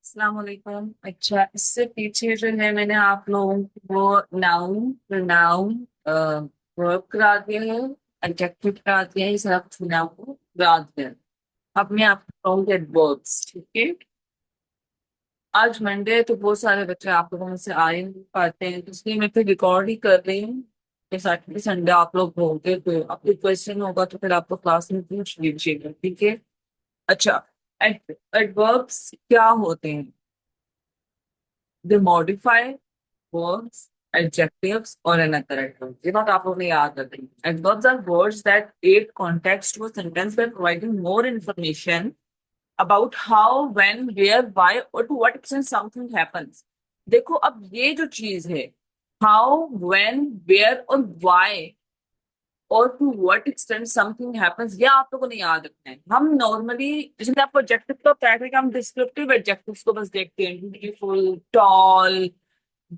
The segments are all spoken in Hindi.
अस्सलाम वालेकुम। अच्छा, इससे पीछे जो है मैंने आप लोगों को वो नाउन प्रोनाउन वर्ब करा दिया है, एडजेक्टिव करा दिया है, ये सारा कुछ मैंने आपको करा दिया है। अब मैं आपको कहूँगी एडवर्ब्स, ठीक है। आज मंडे है तो बहुत सारे बच्चे आप लोगों में से आ ही नहीं पाते हैं, तो इसलिए मैं फिर रिकॉर्ड ही कर रही हूँ कि सैटरडे संडे आप लोग होंगे तो आपको क्वेश्चन होगा तो फिर आपको क्लास में पूछ लीजिएगा, ठीक है। अच्छा, एडवर्ब्स क्या होते हैं? दे modify verbs, adjectives, or another adverb. ये बात आप लोगों ने याद रखनी है। Adverbs are words that add context to a sentence by providing more information about how, when, where, why, or to what extent something happens. देखो, अब ये जो चीज है how, when, where और why और to what extent something happens, ये आप लोगों ने याद रखना है। हम नॉर्मली जैसे मैं आपको एडजेक्टिव का बताया था कि हम डिस्क्रिप्टिव एडजेक्टिव्स को बस देखते हैं, ब्यूटीफुल, टॉल,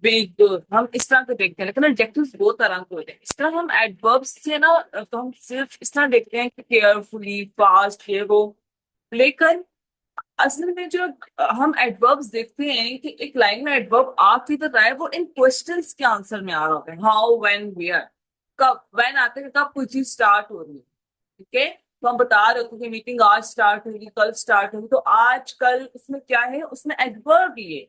बिग, हम इस तरह के देखते हैं। लेकिन एडजेक्टिव्स दो तरह के होते हैं। इस तरह हम एडवर्ब्स से ना, तो हम सिर्फ इस तरह देखते हैं कि केयरफुली, फास्ट, ये वो। लेकिन असल में जो हम एडवर्ब्स देखते हैं कि एक लाइन में एडवर्ब आ किधर रहा है, वो इन क्वेश्चंस के आंसर में आ रहा होता है। How, when, where. कब व्हेन आते हैं, कब कोई चीज स्टार्ट हो रही है, ठीक है। तो हम बता रहे होते हैं कि मीटिंग आज स्टार्ट होगी, कल स्टार्ट होगी, तो आज कल उसमें क्या है, उसमें एडवर्ब ही है,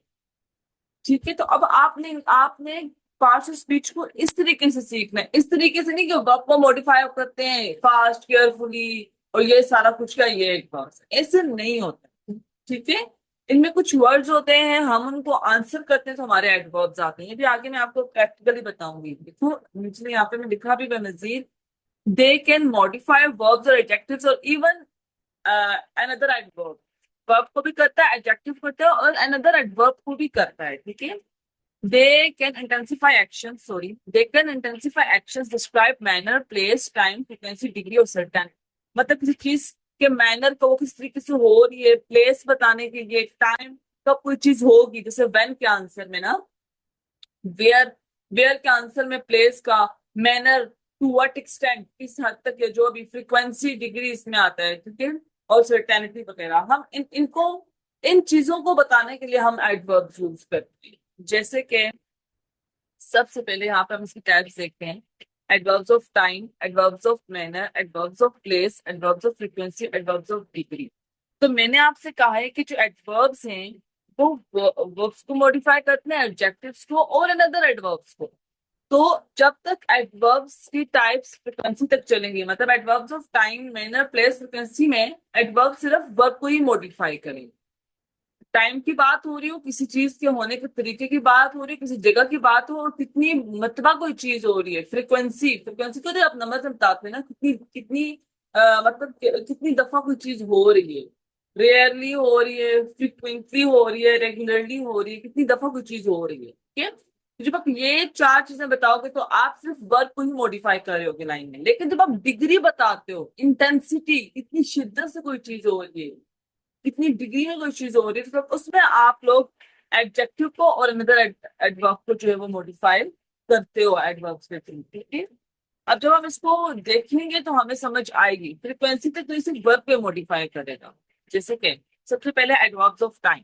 ठीक है। तो अब आपने आपने पार्ट ऑफ स्पीच को इस तरीके से सीखना है, इस तरीके से नहीं कि वर्ब को मॉडिफाई करते हैं फास्ट, केयरफुली और ये सारा कुछ का ये एक वर्ड, ऐसे नहीं होता, ठीक है। इनमें कुछ वर्ड्स होते हैं, हम उनको आंसर करते हैं तो हमारे एडवर्ब्स आते हैं। ये भी आगे मैं आपको प्रैक्टिकली बताऊंगी। देखो नीचे यहाँ पे मैं लिखा भी Benazir, they can modify verbs और एडजेक्टिव्स और इवन अनदर एडवर्ब। वर्ब को भी करता है, एडजेक्टिव करता है और अनदर एडवर्ब को भी करता है, ठीक है। They can intensify actions, sorry. They can intensify actions, describe manner, place, time, frequency, degree और certain। मतलब किसी चीज के मैनर को वो किस तरीके से हो रही है, प्लेस बताने के लिए, टाइम कब कोई चीज होगी, जैसे व्हेन के आंसर में ना, वेयर, वेयर के आंसर में प्लेस का, मैनर टू व्हाट एक्सटेंट, किस हद तक, है जो अभी फ्रीक्वेंसी, डिग्री इसमें आता है, ठीक है। और सर्टेनिटी वगैरह, हम इनको इन चीजों को बताने के लिए हम एडवर्ब्स यूज करते हैं। जैसे कि सबसे पहले यहाँ पे हम इसकी टाइप्स देखते हैं। Adverbs of time, adverbs of manner, adverbs of place, adverbs of frequency, adverbs of degree. तो मैंने आपसे कहा है कि जो एडवर्ब्स हैं वो वर्ब्स को मॉडिफाई करते हैं, एडजेक्टिव्स को और अनदर एडवर्ब्स को। तो जब तक एडवर्ब्स की टाइप्स फ्रीक्वेंसी तक चलेंगी, मतलब adverbs of time, manner, place, frequency में एडवर्ब सिर्फ वर्ब को ही मॉडिफाई करेंगे। टाइम की बात हो रही हो, किसी चीज के होने के तरीके की बात हो रही है, किसी जगह की बात हो, और कितनी मरतबा कोई चीज हो रही है, फ्रीक्वेंसी, फ्रीक्वेंसी को तो आप नंबर से बताते हैं ना, कितनी कितनी मतलब कितनी दफा कोई चीज हो रही है, रेयरली हो रही है, फ्रीक्वेंटली हो रही है, रेगुलरली हो रही है, कितनी दफा कोई चीज हो रही है, ठीक है। तो जब आप ये चार चीजें बताओगे तो आप सिर्फ वर्ब को ही मॉडिफाई कर रहे होगे लाइन में। लेकिन जब आप डिग्री बताते हो, इंटेंसिटी, कितनी शिद्दत से कोई चीज हो रही है, कितनी डिग्री में कोई चीज हो रही है, तो उसमें आप लोग एडजेक्टिव को और अनदर एडवर्ब को जो है वो मॉडिफाई करते हो एडवर्ब्स के थ्रू, ठीक है। अब जब हम इसको देखेंगे तो हमें समझ आएगी। फ्रीक्वेंसी तक तो इसे वर्ब पे मॉडिफाई करेगा। जैसे कि सबसे पहले adverbs of time.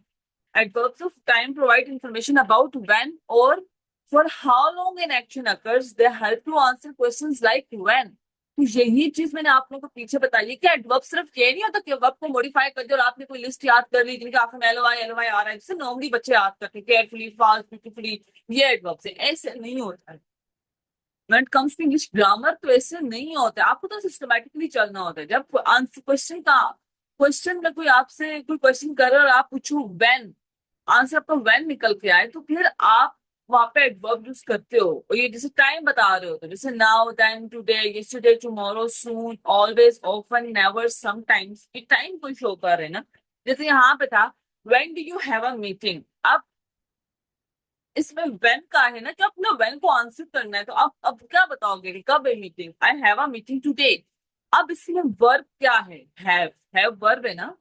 Adverbs of time provide information about when और for how long an action occurs, they help to answer questions like when. तो यही चीज मैंने आप लोगों को पीछे बताई है कि एडवर्ब सिर्फ ये नहीं होता कि वर्ब को मॉडिफाई कर दिया और आपने कोई लिस्ट याद कर ली जिनका आपको एल वाई आ रहा है, जिससे नॉर्मली बच्चे याद करते हैं, केयरफुली, फास्ट, ब्यूटीफुली, ये एडवर्ब से। ऐसे नहीं होता है। When it comes to English grammar तो ऐसे नहीं होता है। आपको तो सिस्टमैटिकली चलना होता है। जब आंसर क्वेश्चन में कोई आपसे कोई क्वेश्चन कर रहा है और आप पूछो व्हेन, आंसर आपका व्हेन निकल के आए, तो फिर आप वहां पे एडवर्ब यूज करते हो। और ये जैसे टाइम बता रहे हो तो जैसे now, then, today, yesterday, tomorrow, soon, always, often, never, sometimes, ये टाइम को शो कर रहे हैं ना। जैसे यहाँ पे था when do you have a meeting. अब इसमें वेन का है ना कि अपना वेन को आंसर करना है, तो आप अब क्या बताओगे कि कब है meeting, I have a meeting today. अब इसमें वर्ब क्या है, हैव वर्ब है ना,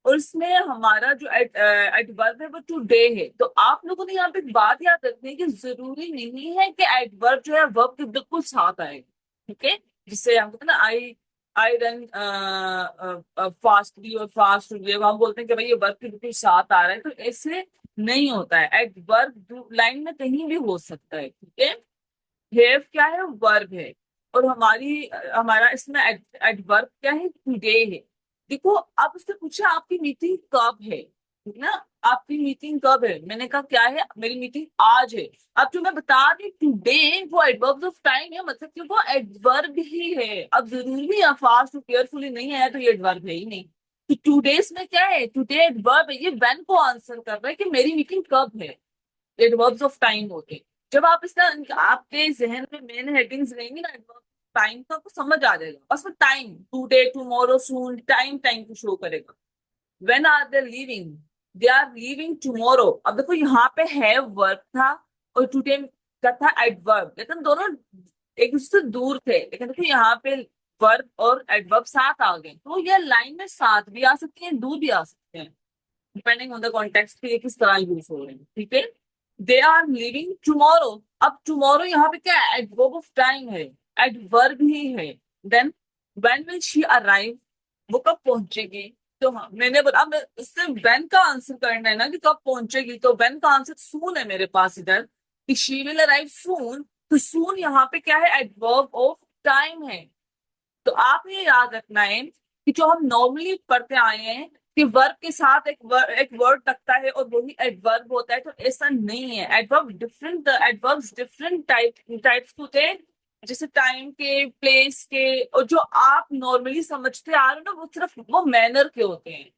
और इसमें हमारा जो एडवर्ब है वो टुडे है। तो आप लोगों ने यहाँ पे एक बात याद रखनी है कि जरूरी नहीं है कि एडवर्ब जो है वर्ब के बिल्कुल साथ आए, ठीक है। जिससे हम कहते हैं ना, आई आई रन फास्टली और फास्ट हम बोलते हैं कि भाई ये वर्ब के बिल्कुल साथ आ रहा है, तो ऐसे नहीं होता है। एट वर्ब लाइन में कहीं भी हो सकता है, ठीक है। हैव क्या है, वर्ब है। और हमारा इसमें एडवर्ब क्या है, टुडे है। देखो, आप उससे पूछा आपकी मीटिंग कब है, ठीक ना। आपकी मीटिंग कब है, मैंने कहा क्या है, मेरी मीटिंग आज है। अब जो मैं बता दी टुडे, वो एडवर्ब ऑफ टाइम है, मतलब कि वो एडवर्ब ही है। अब जरूरी नहीं है फास्ट और केयरफुली नहीं है तो ये एडवर्ब है ही नहीं। तो टुडेस में क्या है, टुडे एडवर्ब है, ये व्हेन को आंसर कर रहा है कि मेरी मीटिंग कब है। एडवर्ब्स ऑफ टाइम होते हैं। जब आप इसका आपके जहन में मेन हेडिंग्स रहेंगी ना एडवर्ब टाइम का, आपको समझ आ जाएगा। बस वो time, today, tomorrow, soon, time time को शो करेगा। When are they leaving, they are leaving tomorrow. अब देखो यहाँ पे है वर्ब था और टुडे का था एडवर्ब, लेकिन दोनों एक दूसरे से दूर थे। लेकिन देखो यहाँ पे वर्ब और एडवर्ब साथ आ गए, तो ये लाइन में साथ भी आ सकती है, दूर भी आ सकते हैं, डिपेंडिंग ऑन द कॉन्टेक्स्ट पे ये किस तरह यूज हो रहे हैं, ठीक है। They are living tomorrow. अब टुमारो यहाँ पे क्या है, एडवर्ब ऑफ टाइम है, एडवर्ब ही है। Then when will she arrive, वो कब पहुंचेगी। तो हाँ, मैंने बोला अब इससे व्हेन का आंसर करना है ना कि कब पहुंचेगी, तो व्हेन का आंसर सून है मेरे पास इधर, कि शी विल अराइव सून। तो सून यहाँ पे क्या है, एडवर्ब ऑफ टाइम है। तो आपने ये याद रखना है कि जो हम नॉर्मली पढ़ते आए हैं कि वर्ब के साथ एक वर्ड लगता है और वही एडवर्ब होता है, तो ऐसा नहीं है। एडवर्ब्स डिफरेंट टाइप्स होते हैं, जैसे टाइम के, प्लेस के, और जो आप नॉर्मली समझते आ रहे हो ना, वो सिर्फ वो मैनर के होते हैं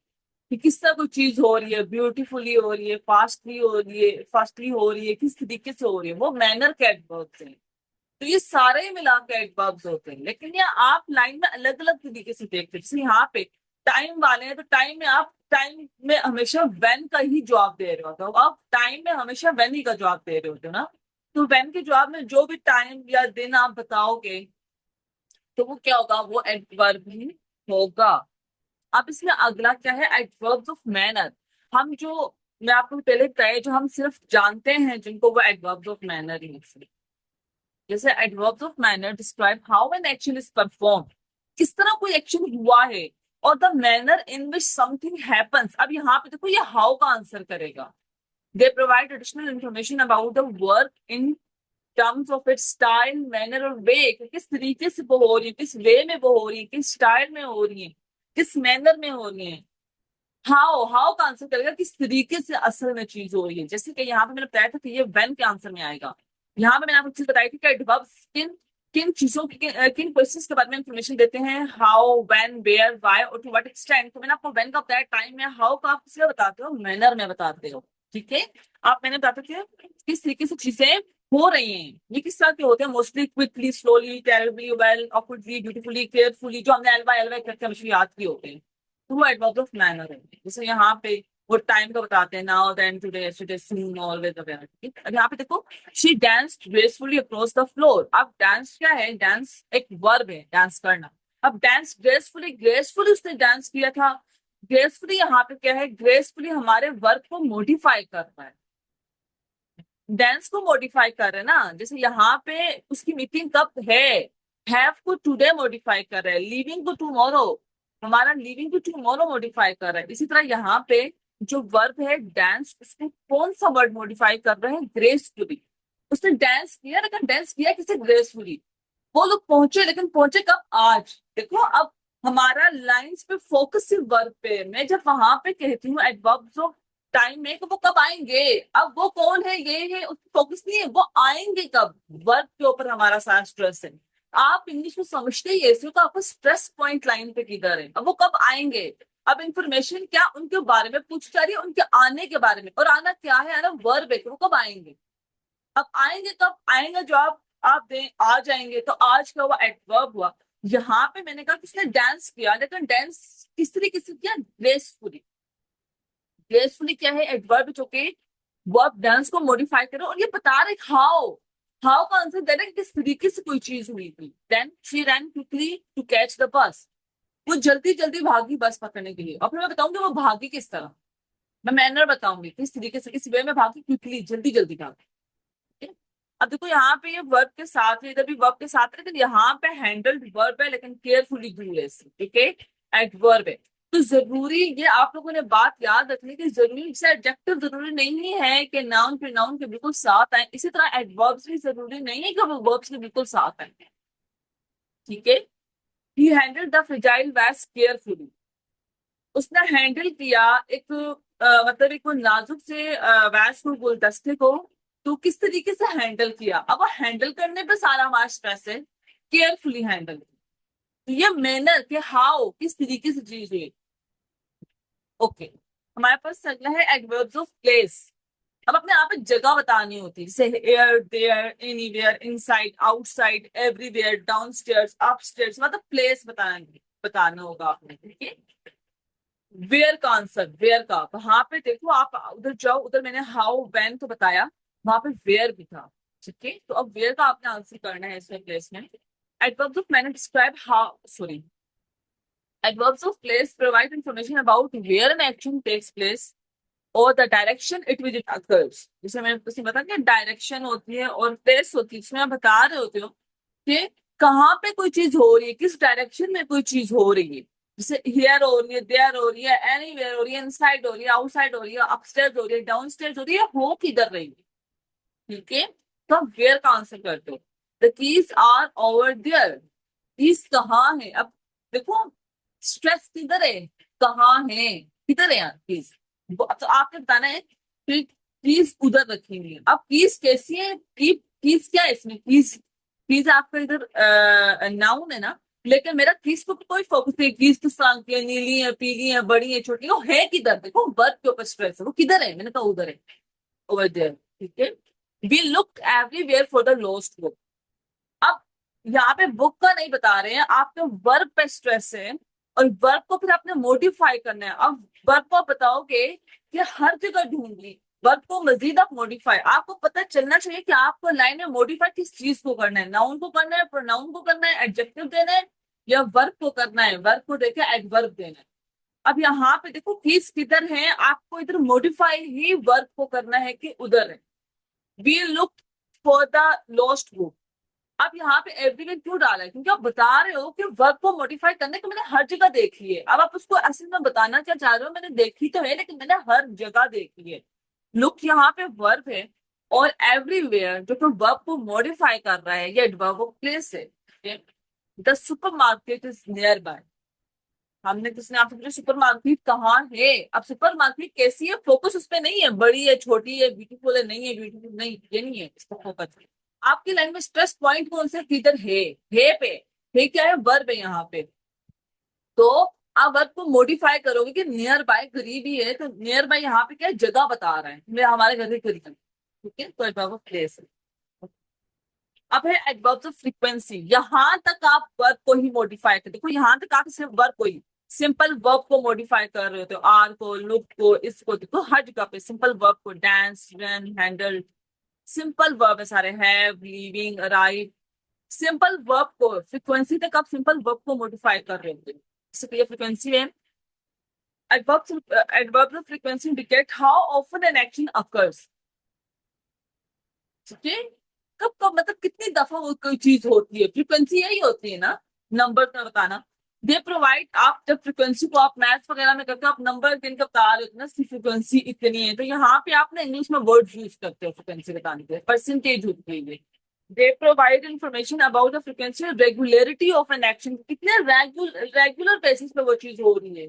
कि किस तरह कोई चीज हो रही है, ब्यूटीफुली हो रही है, फास्टली हो रही है, किस तरीके से हो रही है, वो मैनर के एडवर्ब्स हैं। तो ये सारे ही मिला के एडवर्ब्स होते हैं। लेकिन ये आप लाइन में अलग अलग तरीके से देखते हैं। जैसे यहाँ पे टाइम वाले हैं, तो टाइम में आप टाइम में हमेशा व्हेन का ही जवाब दे रहे होते हो। आप टाइम में हमेशा व्हेन ही का जवाब दे रहे होते हो ना। तो व्हेन के जवाब में जो भी टाइम या दिन आप बताओगे, तो वो क्या होगा, वो एडवर्ब ही होगा। अब इसमें अगला क्या है, एडवर्ब्स ऑफ मैनर। हम जो मैं आपको पहले कहे, जो हम सिर्फ जानते हैं जिनको, वो एडवर्ब्स ऑफ मैनर ही है। जैसे adverbs of manner describe how an action is perform, किस तरह कोई एक्शन हुआ है, और the manner in which something happens. अब यहाँ पे देखो, ये हाउ का आंसर करेगा। They provide additional information about the work in terms of its style, manner और वे, किस तरीके से वो हो रही है, किस वे में वो हो रही है, किस स्टाइल में हो रही है, किस मैनर में हो रही है। हाउ, हाउ का आंसर करेगा किस तरीके से असल में चीज हो रही है। जैसे कि यहाँ पे मैंने बताया था कि ये व्हेन के आंसर में आएगा। यहाँ पे मैंने आपको चीज बताई थी कि एडवर्ब्स किन किन चीजों की किन क्वेश्चंस के बारे में इंफॉर्मेशन देते हैं, हाउ, व्हेन, वेयर, व्हाई और टू व्हाट एक्सटेंट। तो मैंने आपको व्हेन का बताया टाइम में, हाउ का आप किसमें बताते हो, मैनर में बताते हो, ठीक है। आप मैंने बताते थे किस तरीके से चीजें हो रही हैं। ये किस तरह के होते हैं, mostly, quickly, slowly, terribly, well, awkwardly, beautifully, carefully, जो हमने एलवाई एलवाई करके हमेशा याद किए होते हैं। तो वो एडवर्ब ऑफ मैनर है। जैसे यहाँ पे वो टाइम का बताते हैं, नाउ, देन, टुडे, यस्टरडे, सून, ऑलवेज वगैरह, ठीक है। अब यहाँ पे देखो, she danced gracefully across the floor. अब डांस क्या है, डांस एक वर्ब है, डांस करना। अब डांस ग्रेसफुली, ग्रेसफुली उसने डांस किया था। ग्रेसफुली यहाँ पे क्या है, ग्रेसफुली हमारे वर्ब को मॉडिफाई करता है, डांस को मॉडिफाई कर रहे हैं ना। जैसे यहाँ पे उसकी मीटिंग कब है, हैव को टुडे मॉडिफाई कर रहे हैं, लिविंग को टुमारो, हमारा लिविंग को टुमारो मॉडिफाई कर रहा है। इसी तरह यहाँ पे जो वर्ब है डांस, उसको कौन सा वर्ड मॉडिफाई कर रहे हैं, ग्रेसफुली। उसने डांस किया, लेकिन डांस किया किसे, ग्रेसफुली। वो लोग पहुंचे, लेकिन पहुंचे कब, आज। देखो, अब हमारा लाइंस पे फोकस सिर्फ वर्ब पे है। मैं जब वहां पे कहती हूँ एडवर्ब्स ऑफ टाइम में, तो वो कब आएंगे, अब वो कौन है, ये है, उस फोकस नहीं है, वो आएंगे कब, वर्ब के ऊपर हमारा सारा स्ट्रेस है। आप इंग्लिश में समझते ही ऐसे हो, तो आपको स्ट्रेस पॉइंट लाइन पे किधर है, अब वो कब आएंगे। अब इंफॉर्मेशन क्या उनके बारे में पूछी जा रही है, उनके आने के बारे में, और आना क्या है, आना वर्ब है, तो वो कब आएंगे। अब आएंगे कब, आएंगे जो आप दें, आ जाएंगे, तो आज का हुआ, एडवर्ब हुआ। यहाँ पे मैंने कहा किसने डांस किया, लेकिन डांस किस तरीके से किया, ग्रेसफुली। ग्रेसफुली क्या है, एडवर्ब जो कि वर्ब डांस को मॉडिफाई करो, और ये बता रहे हाउ, हाउ का आंसर दे रहे हैं, किस तरीके से कोई चीज हुई थी। Then she ran quickly to catch the bus, वो जल्दी जल्दी भागी बस पकड़ने के लिए। और फिर मैं बताऊंगी वो भागी किस तरह, मैं मैनर बताऊंगी किस तरीके से, किस वे में भागी, क्विकली, जल्दी जल्दी भागी, ठीक है? अब देखो यहाँ पे ये वर्ब के साथ है, इधर भी वर्ब के साथ है, लेकिन यहाँ पे हैंडल्ड वर्ब है, लेकिन केयरफुली डू ऐसे, ठीक है, एडवर्ब है। तो जरूरी ये आप लोगों ने बात याद रखनी कि जरूरी से एडजेक्टिव जरूरी नहीं है कि नाउन प्रोनाउन के बिल्कुल साथ आए, इसी तरह एडवर्ब्स भी जरूरी नहीं है कि वो वर्ब्स के बिल्कुल साथ आए, ठीक है। ही हैंडल्ड द फ्रेजाइल वैस केयरफुली, उसने हैंडल किया एक मतलब एक वो नाजुक से वैस को, गुलदस्ते को, तो किस तरीके से हैंडल किया। अब वो हैंडल करने पे सारा हमारा स्ट्रेस है, केयरफुली हैंडल, तो ये मैनर के हाउ किस तरीके से चीज हुई। ओके, हमारे पास अगला है एडवर्ब्स ऑफ प्लेस। अब अपने आप पे जगह बतानी होती है, जैसे here, there, anywhere, inside, outside, everywhere, downstairs, upstairs, मतलब प्लेस बताना होगा आपने, ठीक है। वेयर का आंसर, वेयर का वहां पे देखो, आप उधर जाओ, उधर मैंने हाउ व्हेन तो बताया, वहां पे वेयर भी था, ठीक है। तो अब वेयर का आपने आंसर करना है इसमें, प्लेस में। एडवर्ब्स ऑफ मैंने describe how, sorry, adverbs of place provide information about where an action takes place और the direction it which it occurs. जैसे मैंने उसने बताया कि डायरेक्शन होती है और प्लेस होती है, इसमें आप बता रहे होते हो कि कहाँ पे कोई चीज हो रही है, किस डायरेक्शन में कोई चीज हो रही है। जैसे हियर हो रही है, देयर हो रही है, एनीवेयर हो रही है, इनसाइड हो रही है, आउटसाइड हो रही है, अपस्टेयर्स हो रही है, डाउनस्टेयर्स हो रही है, हो किधर रही है, ठीक है। तो आप वेयर का आंसर करते हो, the keys are over there, keys कहाँ है। अब देखो, स्ट्रेस किधर है, कहाँ है, किधर है यार कीज। तो आपने बताना है कि कीज उधर रखी हुई है। अब कीज कैसी है, कीज क्या है इसमें, कीज, कीज आपका इधर नाउन है ना, लेकिन मेरा कीज को कोई फोकस नहीं, कीज किस तरह की है, नीली है, पीली है, बड़ी है, छोटी है, वो है किधर, देखो वर्ब के ऊपर स्ट्रेस है, वो किधर है, मैंने कहा उधर है, ओवर देयर, ठीक है। We looked everywhere for the lost book. अब यहाँ पे बुक का नहीं बता रहे हैं, आपके वर्ब पे स्ट्रेस है, और वर्ब को फिर आपने मॉडिफाई करना है। अब वर्ब को आप बताओगे कि हर जगह ढूंढ ली, वर्ब को मजीद आप मॉडिफाई, आपको पता चलना चाहिए कि आपको लाइन में मॉडिफाई किस चीज को करना है, नाउन को करना है, प्रोनाउन को करना है, एडजेक्टिव देना है, या वर्ब को करना है, वर्ब को देके एडवर्ब देना है। अब यहाँ पे देखो किस किधर है, आपको इधर मॉडिफाई ही वर्ब को करना है कि उधर है। We look for the lost book. अब यहाँ पे एवरीवन क्यों डाला है, क्योंकि आप बता रहे हो कि वर्ब को मॉडिफाई करने को मैंने हर जगह देखी है। अब आप उसको असल में बताना क्या चाह रहे हो, मैंने देखी तो है, लेकिन मैंने हर जगह देखी है। लुक यहाँ पे वर्ब है, और एवरीवेयर जो कि वर्ब को मॉडिफाई कर रहा है, ये एडवर्ब ऑफ प्लेस है। The super market is near by, हमने किसने आपसे पूछा सुपर मार्केट कहाँ है। अब सुपर मार्केट कैसी है, फोकस उस पर नहीं है, बड़ी है, छोटी है, ब्यूटीफुल है, नहीं है ब्यूटीफुल, नहीं, ये नहीं है इसका फोकस। आपकी लाइन में स्ट्रेस पॉइंट कौन सा, किधर है पे, है क्या है, वर्ब है यहाँ पे। तो आप वर्ब को मॉडिफाई करोगे कि नियर बाय, करीब ही है, तो नियर बाय यहाँ पे क्या है, जगह बता रहा है, मैं हमारे घर के करीब है, ठीक है, तो एडवर्ब ऑफ प्लेस है। अब है एडवर्ब्स ऑफ फ्रीक्वेंसी, यहां तक आप वर्ब को ही मॉडिफाई कर, देखो यहां तक आप सिर्फ वर्ब को ही, सिंपल वर्ब को मॉडिफाई कर रहे होते हो, आर को, लुक को, इसको, देखो हर जगह पे सिंपल वर्ब को, dance, run, handle, simple verb है सारे, have, living, arrive, simple verb को फ्रीक्वेंसी तक आप सिंपल वर्ब को मॉडिफाई कर रहे होते हो, इसके लिए फ्रीक्वेंसी है। Adverbs of frequency indicate how often N action occurs, ठीक है, कब कब, मतलब कितनी दफा वो कोई चीज होती है, फ्रीक्वेंसी यही होती है ना, नंबर का बताना। दे प्रोवाइड, आप जब फ्रीक्वेंसी को आप मैथ्स वगैरह में करते हो, आप नंबर गिन के बता रहे हो ना, इसकी फ्रीक्वेंसी इतनी है, तो यहाँ पे आप ना इंग्लिश में वर्ड यूज करते हो फ्रीक्वेंसी बताने के लिए, परसेंटेज होती है ये। They provide information about the frequency और रेगुलरिटी ऑफ एन एक्शन, कितने रेगुलर बेसिस पे वो चीज हो रही है,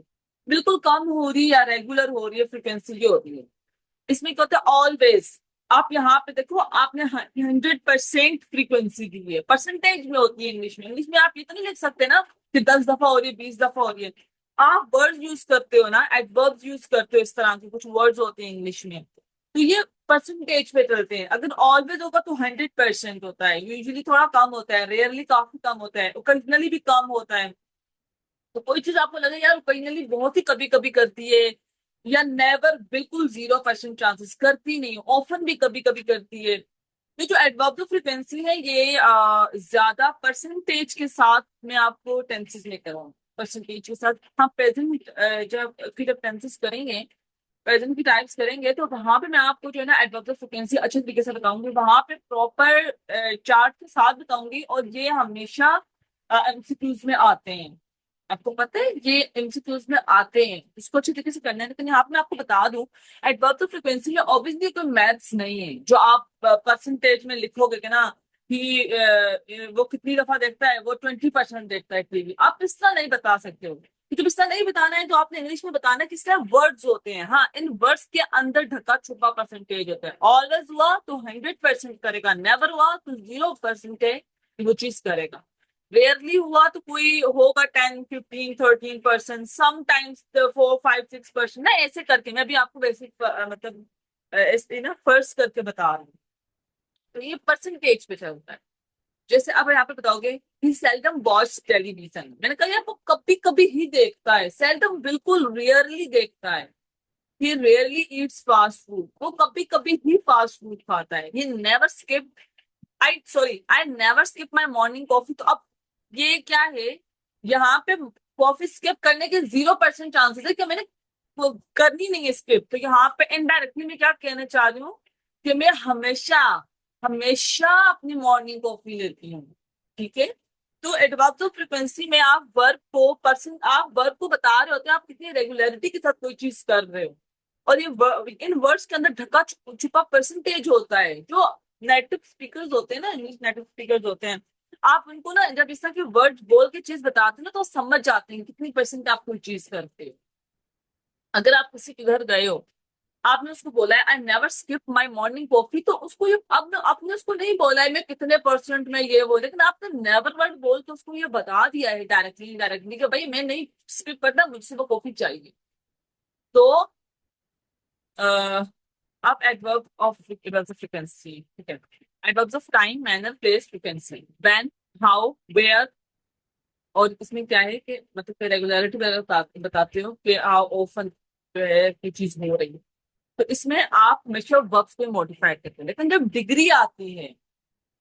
बिल्कुल कम हो रही है या रेगुलर हो रही है, फ्रीक्वेंसी ये होती है। इसमें क्या होता है, ऑलवेज, आप यहाँ पे देखो आपने 100% फ्रीक्वेंसी दी है, परसेंटेज में होती है इंग्लिश में, इंग्लिश में आप ये तो नहीं लिख सकते ना कि 10 दफा हो रही है, 20 दफा हो रही है। आप वर्ड यूज करते हो ना, एडवर्ब्स यूज करते हो, इस तरह के कुछ वर्ड्स होते हैं इंग्लिश में, तो ये परसेंटेज पे चलते हैं। अगर ऑलवेज होगा तो 100% होता है, यूजुअली थोड़ा कम होता है, रेयरली काफी कम होता है, ओकेजनली भी कम होता है। तो कोई चीज आपको लगे यार ओकेजनली बहुत ही कभी कभी करती है, या नेवर, बिल्कुल 0% चांसेस करती नहीं, ऑफन भी कभी कभी करती है। ये जो एडवर्ब ऑफ फ्रीक्वेंसी है, ये ज्यादा परसेंटेज के साथ मैं आपको टेंसेस में कराऊँ, परसेंटेज के साथ हम प्रेजेंट जब फिर टेंसेस करेंगे, प्रेजेंट की टाइप्स करेंगे तो वहां पे मैं आपको जो है ना एडवर्ब ऑफ फ्रीक्वेंसी अच्छे तरीके से बताऊंगी, वहां पे प्रॉपर चार्ट के साथ बताऊंगी, और ये हमेशा एमसीक्यूज में आते हैं। आपको पता है ये एमसीक्यूज में आते हैं, इसको अच्छे तरीके से करना है। लेकिन यहाँ पे मैं आपको बता दूं, एडवर्ब ऑफ फ्रीक्वेंसी में ऑब्वियसली कोई मैथ्स नहीं है जो आप परसेंटेज में लिखोगे कि ना कि वो कितनी दफा देखता है, वो 20% देखता है टीवी, आप इस तरह नहीं बता सकते हो। कि जब इसका नहीं बताना है तो आपने इंग्लिश में बताना है, किस तरह वर्ड्स होते हैं। हाँ, इन वर्ड्स के अंदर ढका छुपा परसेंटेज होता है। ऑलवेज हुआ तो 100% करेगा, नेवर हुआ तो 0% वो चीज करेगा। रेयरली हुआ तो कोई होगा 10, 15, 13%, समटाइम्स 4, 5, 6% ना, ऐसे करके मैं भी आपको बेसिक मतलब ऐसे ना फर्स्ट करके बता रही हूँ। तो ये परसेंटेज पे चलता है। जैसे अब यहाँ पे बताओगे ही सेल्डम वॉच टेलीविजन, मैंने कहा यार वो कभी कभी ही देखता है, सेल्डम बिल्कुल रेयरली देखता है। ही रेयरली ईट्स फास्ट फूड, वो कभी कभी ही फास्ट फूड खाता है। He never skip, I never skip my morning coffee. तो अब ये क्या है, यहाँ पे कॉफी स्किप करने के 0% चांसेस है कि मैंने वो करनी नहीं है स्किप। तो यहाँ पे इनडायरेक्टली मैं क्या कहना चाह रही हूँ कि मैं हमेशा हमेशा अपनी मॉर्निंग कॉफी लेती हूँ। ठीक है। तो एडवर्ब्स ऑफ फ्रीक्वेंसी में आप वर्ब को पर्सन, आप वर्ब को बता रहे होते हैं आप कितनी रेगुलरिटी के साथ कोई चीज कर रहे हो। और ये इन वर्ड्स के अंदर ढका छुपा परसेंटेज होता है। जो नेटिव स्पीकर्स होते हैं ना, इंग्लिश नेटिव स्पीकर्स होते हैं, आप उनको ना जब इस तरह के वर्ड बोल के चीज बताते हैं ना, तो वो समझ जाते हैं कितनी परसेंट आप कोई चीज करते हो। अगर आप किसी के घर गए हो, आपने उसको बोला है I never skip my morning coffee, तो उसको ये अब आपने उसको नहीं बोला है मैं कितने परसेंट में ये वो, लेकिन आपने नेवर वर्ड बोल के उसको ये बता दिया है डायरेक्टली डायरेक्टली कि भाई मैं नहीं स्किप करता, मुझसे वो कॉफी चाहिए। तो अब एडवर्ब ऑफ फ्रीक्वेंसी, ठीक है। Adverbs of time, manner, place, frequency, when, how, where. और इसमें क्या है कि मतलब रेगुलरिटी बताते हो कि हाउ ऑफन जो है ये चीज हो रही है। तो इसमें आप हमेशा वर्ब्स को मॉडिफाई करते हैं। लेकिन जब डिग्री आती है,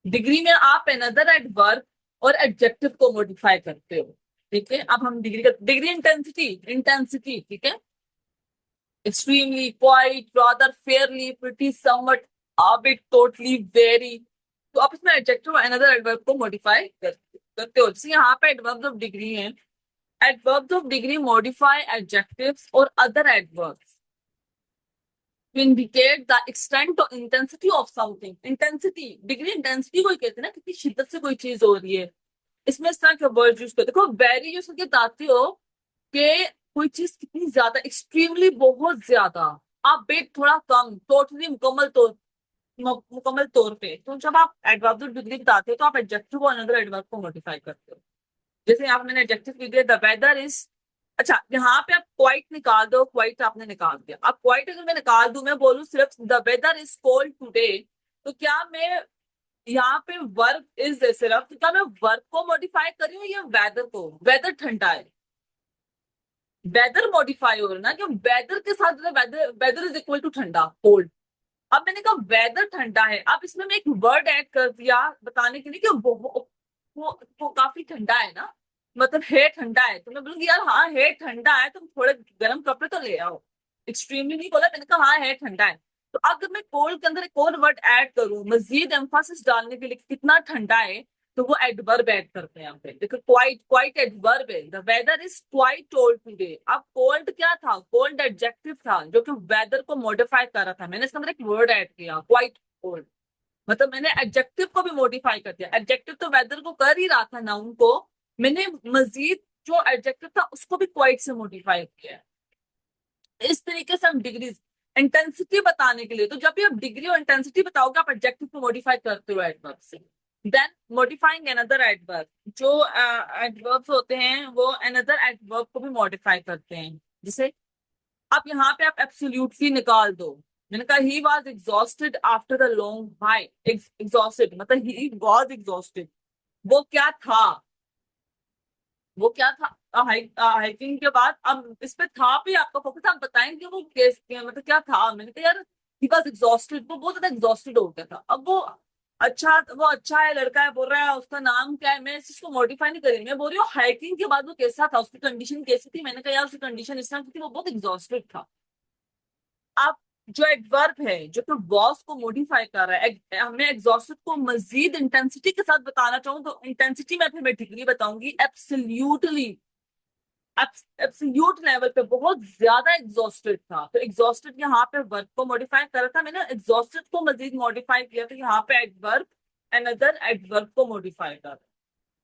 डिग्री में आप अनदर एडवर्ब और एडजेक्टिव को मॉडिफाई करते हो। ठीक है। अब हम डिग्री का, डिग्री इंटेंसिटी, इंटेंसिटी, ठीक है। Extremely, quite, rather, Fairlie, pretty, somewhat, a bit, totally, very। तो आप इसमें एडजेक्टिव और अनदर एडवर्ब को मॉडिफाई करते हो। जैसे यहाँ पे एडवर्ब्स ऑफ डिग्री है, adverbs of degree modify adjectives और other adverbs to indicate the extent or intensity of something। Intensity, degree intensity को ही कहते हैं ना, कितनी शिद्दत से कोई चीज हो रही है। इसमें इस तरह के वर्ड यूज करते, देखो वेरी यूज करके बताते हो कि कोई चीज कितनी ज्यादा, एक्सट्रीमली बहुत ज्यादा, आप बेट थोड़ा कम, टोटली मुकम्मल तौर पे। तो जब आप एडवर्ब ऑफ डिग्री बताते हो तो आप एडजेक्टिव और अनदर एडवर्ब को मॉडिफाई करते हो। जैसे यहाँ पे मैंने एडजेक्टिव लिख दिया द वेदर इज, अच्छा यहाँ पे आप क्वाइट निकाल दो, क्वाइट आपने निकाल दिया। अब क्वाइट अगर मैं निकाल दूं, मैं बोलूं सिर्फ the weather is cold today, तो क्या मैं यहाँ पे वर्ब इज है सिर्फ, तो क्या मैं वर्ब को मॉडिफाई कर रही हूँ या वेदर को? वेदर ठंडा है, वेदर मॉडिफाई हो रहा है ना, कि वेदर के साथ weather, weather is equal to ठंडा, कोल्ड। अब मैंने कहा वेदर ठंडा है, अब इसमें मैं एक वर्ड ऐड कर दिया बताने के लिए कि वो काफी ठंडा है ना, मतलब है ठंडा है। तो मैं बोलूंगी यार हाँ है ठंडा है, तुम थोड़े गर्म कपड़े तो ले आओ। एक्सट्रीमली नहीं बोला, मैंने कहा हाँ है ठंडा है। तो अगर मैं कोल्ड के अंदर एक और वर्ड ऐड करूं मजीद एम्फासिस डालने के लिए कि कितना ठंडा है, तो वो एडवर्ब ऐड करते हैं यहाँ पे। देखो क्वाइट, क्वाइट एडवर्ब है, the weather is quite cold today. अब कोल्ड क्या था? कोल्ड एडजेक्टिव था जो कि वेदर को मॉडिफाई कर रहा था। मैंने इसके अंदर एक वर्ड ऐड किया क्वाइट कोल्ड, मतलब मैंने एडजेक्टिव को भी मॉडिफाई कर दिया। एडजेक्टिव तो वेदर को कर ही रहा था, नाउन को मैंने मजीद जो एडजेक्टिव था उसको भी क्वाइट से मॉडिफाई किया है। इस तरीके से हम डिग्री इंटेंसिटी बताने के लिए, तो जब भी आप डिग्री और इंटेंसिटी बताओगे आप एडजेक्टिव को मॉडिफाई करते हो एडवर्ब से। देन मॉडिफाइंग अनदर एडवर्ब, जो एडवर्ब्स होते हैं वो अनदर एडवर्ब को भी मॉडिफाई करते हैं। जैसे अब यहाँ पे आप एब्सोल्युटली निकाल दो। मैंने कहा he was exhausted after the long hike, exhausted मतलब ही वॉज एग्जॉस्टेड, वो क्या था? वो क्या था? हाइकिंग के बाद, अब इस पे था भी आपका फोकस, आप बताएंगे वो केस मतलब क्या था। मैंने कहा यार ही वॉज एग्जॉस्टेड, वो बहुत ज्यादा एग्जॉस्टेड हो गया था। अब वो अच्छा, वो अच्छा है, लड़का है, बोल रहा है उसका नाम क्या है, मैं इस चीज को मॉडिफाई नहीं करी, मैं बोल रही हूँ हाइकिंग के बाद वो कैसा था, उसकी कंडीशन कैसी थी। मैंने कहा यार उसकी कंडीशन इस तरह की थी, वो बहुत एग्जॉस्टेड था। आप जो एडवर्ब है जो कि वॉस को मॉडिफाई कर रहा है, मैं एग्जॉस्टेड को मजीद इंटेंसिटी के साथ बताना चाहूँ तो इंटेंसिटी में फिर मैं डिग्री बताऊंगी। एब्सोल्युटली एब्सोल्यूट लेवल पे बहुत ज्यादा एग्जॉस्टेड था, तो एग्जॉस्टेड यहाँ पे वर्ब को मॉडिफाई कर रहा था, मैंने एग्जॉस्टेड को मजीद मॉडिफाई किया, तो यहाँ पे एडवर्ब अनदर एडवर्ब को मॉडिफाई कर रहा है,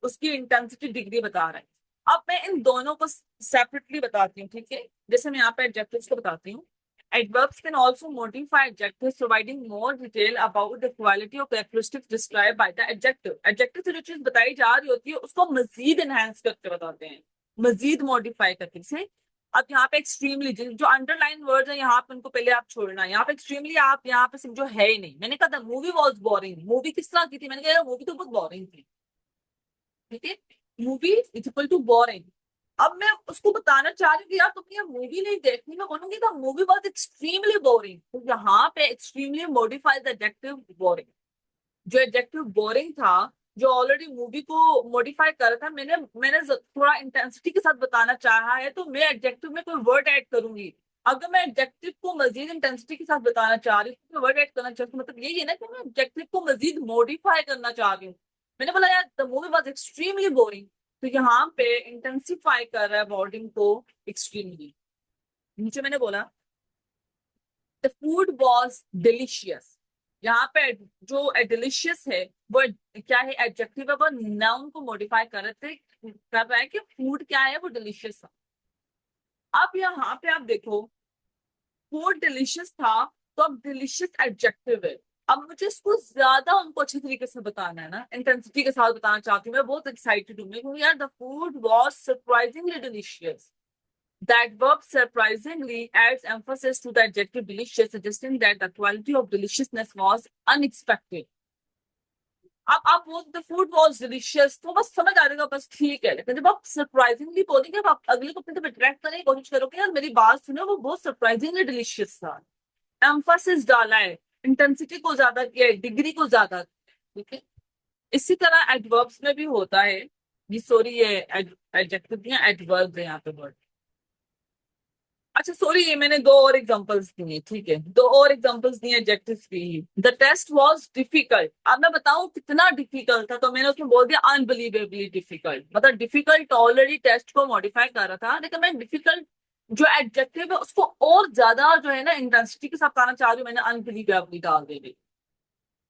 उसकी इंटेंसिटी डिग्री बता रहा है। अब मैं इन दोनों को सेपरेटली बताती हूँ, ठीक है। जैसे मैं यहाँ पे एडजेक्टिव्स को बताती हूँ। Adverbs can also modify adjectives, providing more detail about the quality or characteristics described by the adjective. Adjective से जो चीज बताई जा रही होती है उसको मजीद enhance करके बताते हैं, मजीद मॉडिफाई करके से। अब यहाँ पे एक्सट्रीमली जो अंडरलाइन वर्ड है यहाँ पे उनको पहले आप छोड़ना, यहाँ पे एक्सट्रीमली आप यहाँ पे समझो है ही नहीं। मैंने कहा था मूवी वॉज बोरिंग, मूवी किस तरह की थी, मैंने कहा मूवी तो बहुत बोरिंग थी, ठीक है। Movie is equal to boring. अब मैं उसको बताना चाह रही हूँ कि यार तुमने ये मूवी नहीं देखनी, मैं बोलूंगी the movie was extremely boring, तो यहाँ पे एक्सट्रीमली मॉडिफाइड एडजेक्टिव बोरिंग। जो एडजेक्टिव बोरिंग था, जो ऑलरेडी मूवी को मॉडिफाई कर रहा था, मैंने मैंने थोड़ा इंटेंसिटी के साथ बताना चाहा है, तो मैं एडजेक्टिव में कोई वर्ड ऐड करूंगी। अगर मैं एडजेक्टिव को मजीद इंटेंसिटी के साथ बताना चाह रही हूँ तो वर्ड ऐड करना चाहती हूँ, मतलब यही है ना कि मैं एडजेक्टिव को मजीद मॉडिफाई करना चाह रही हूँ। मैंने बोला यार the movie was extremely boring, तो यहाँ पे इंटेंसिफाई कर रहा है बोर्डिंग को एक्सट्रीमली। नीचे मैंने बोला द फूड वॉज डिलीशियस। यहाँ पे जो डिलीशियस है वो क्या है, एडजेक्टिव है, वो नाउन को मॉडिफाई कर रहे थे, कर रहा है कि फूड क्या है, वो डिलीशियस था। अब यहाँ पे आप देखो फूड डिलीशियस था, तो अब डिलीशियस एडजेक्टिव है। अब मुझे इसको ज्यादा उनको अच्छे तरीके से बताना है ना, इंटेंसिटी के साथ बताना चाहती हूँ, मैं बहुत एक्साइटेड हूँ, क्योंकि यार the food was surprisingly delicious. That verb surprisingly adds emphasis to the adjective delicious, suggesting that the quality of deliciousness was unexpected. अब आप वो द फूड वॉज डिलीशियस तो बस समझ आ जाएगा, बस ठीक है। लेकिन जब आप सरप्राइजिंगली बोलेंगे, आप अगले को अपने तरफ अट्रैक्ट करने की कोशिश करोगे, यार मेरी बात सुनो वो बहुत सरप्राइजिंगली डिलीशियस था, एम्फासिस डाला है, इंटेंसिटी को ज्यादा किया है, डिग्री को ज्यादा, ठीक है। इसी तरह एडवर्ब्स में भी होता है। ये सॉरी ये एडजेक्टिव दिया, एडवर्ब है यहाँ पे वर्ड। अच्छा सॉरी, ये मैंने दो और एग्जांपल्स दिए, ठीक है, दो और एग्जांपल्स दिए एडजेक्टिव्स की। द टेस्ट वाज डिफिकल्ट, अब मैं बताऊं कितना डिफिकल्ट था, तो मैंने उसमें बोल दिया अनबिलीवेबली डिफिकल्ट, मतलब डिफिकल्ट ऑलरेडी टेस्ट को मॉडिफाई कर रहा था, लेकिन मैं डिफिकल्ट जो एडजेक्टिव है उसको और ज्यादा जो है ना इंटेंसिटी के साथ आना चाह रही हूँ, मैंने अनबिलीवेबली डाल दी।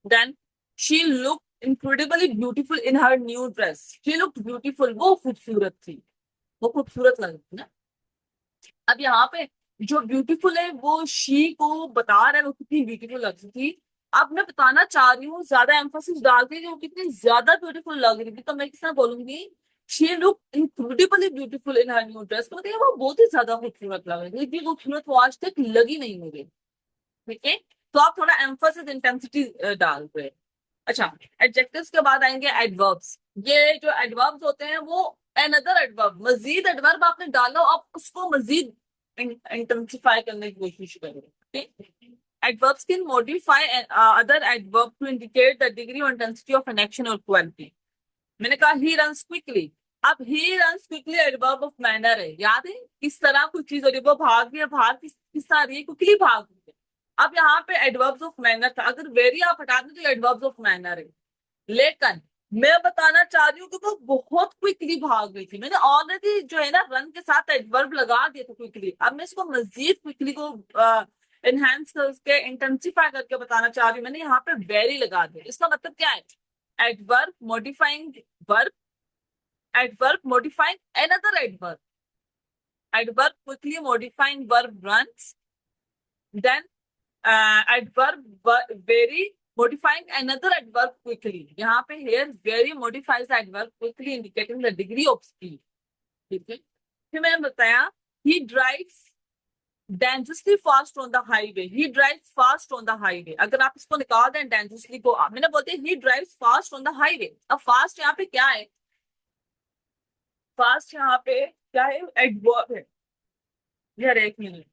Then she look incredibly beautiful in her new dress, she look beautiful, वो खूबसूरत थी, वो खूबसूरत लग रही थी ना। अब यहाँ पे जो ब्यूटीफुल है वो शी को बता रहा है वो कितनी ब्यूटीफुल लग रही थी। अब मैं बताना चाह रही हूँ ज्यादा एम्फोसिस डाल के कि वो कितनी ज्यादा ब्यूटीफुल लग रही थी, तो मैं किस तरह बोलूंगी, she look incredibly beautiful in her new dress, तो मतलब वो बहुत ही ज्यादा खूबसूरत लग रही थी, इतनी खूबसूरत वो आज तक लगी नहीं मुझे, ठीक है। तो आप थोड़ा एम्फोसिस इंटेंसिटी डाल रहे। अच्छा, एडजेक्टिव्स के बाद आएंगे एडवर्ब्स। ये जो एडवर्ब्स होते हैं वो अनदर एडवर्ब, मजीद एडवर्ब आपने डालो, आप उसको मजीद इंटेंसिफाई करने की कोशिश करें। Adverbs can modify other adverb to indicate the degree और इंटेंसिटी ऑफ एन एक्शन और क्वालिटी। मैंने कहा ही रन्स क्विकली, अब he runs quickly adverb of manner है, याद है किस तरह कोई चीज हो रही है, वो भाग रही है, भाग किस तरह रही है, क्विकली भाग रही है। अब यहाँ पे एडवर्ब्स ऑफ मैनर था, अगर वेरी आप हटा दें तो एडवर्ब्स ऑफ मैनर है, लेकिन मैं बताना चाह रही हूँ कि वो बहुत क्विकली भाग गई थी, मैंने ऑलरेडी जो है ना रन के साथ एडवर्ब लगा दिया था क्विकली, अब मैं इसको मजीद क्विकली को एनहांस करके इंटेंसिफाई करके बताना चाह रही हूँ, मैंने यहाँ पे वेरी लगा दिया। इसका मतलब क्या है, adverb modifying verb, adverb modifying another adverb, adverb quickly modifying verb runs, then adverb very modifying another adverb quickly। यहाँ पे here very modifies the adverb quickly indicating the degree of speed, ठीक है। फिर मैंने बताया he drives dangerously fast on the highway, he drives fast on the highway, अगर आप इसको निकाल दें dangerously को, मैंने बोलते he drives fast on the highway। अब fast यहाँ पे क्या है, फास्ट यहाँ पे क्या है, एडवर्ब है। यार एक मिनट,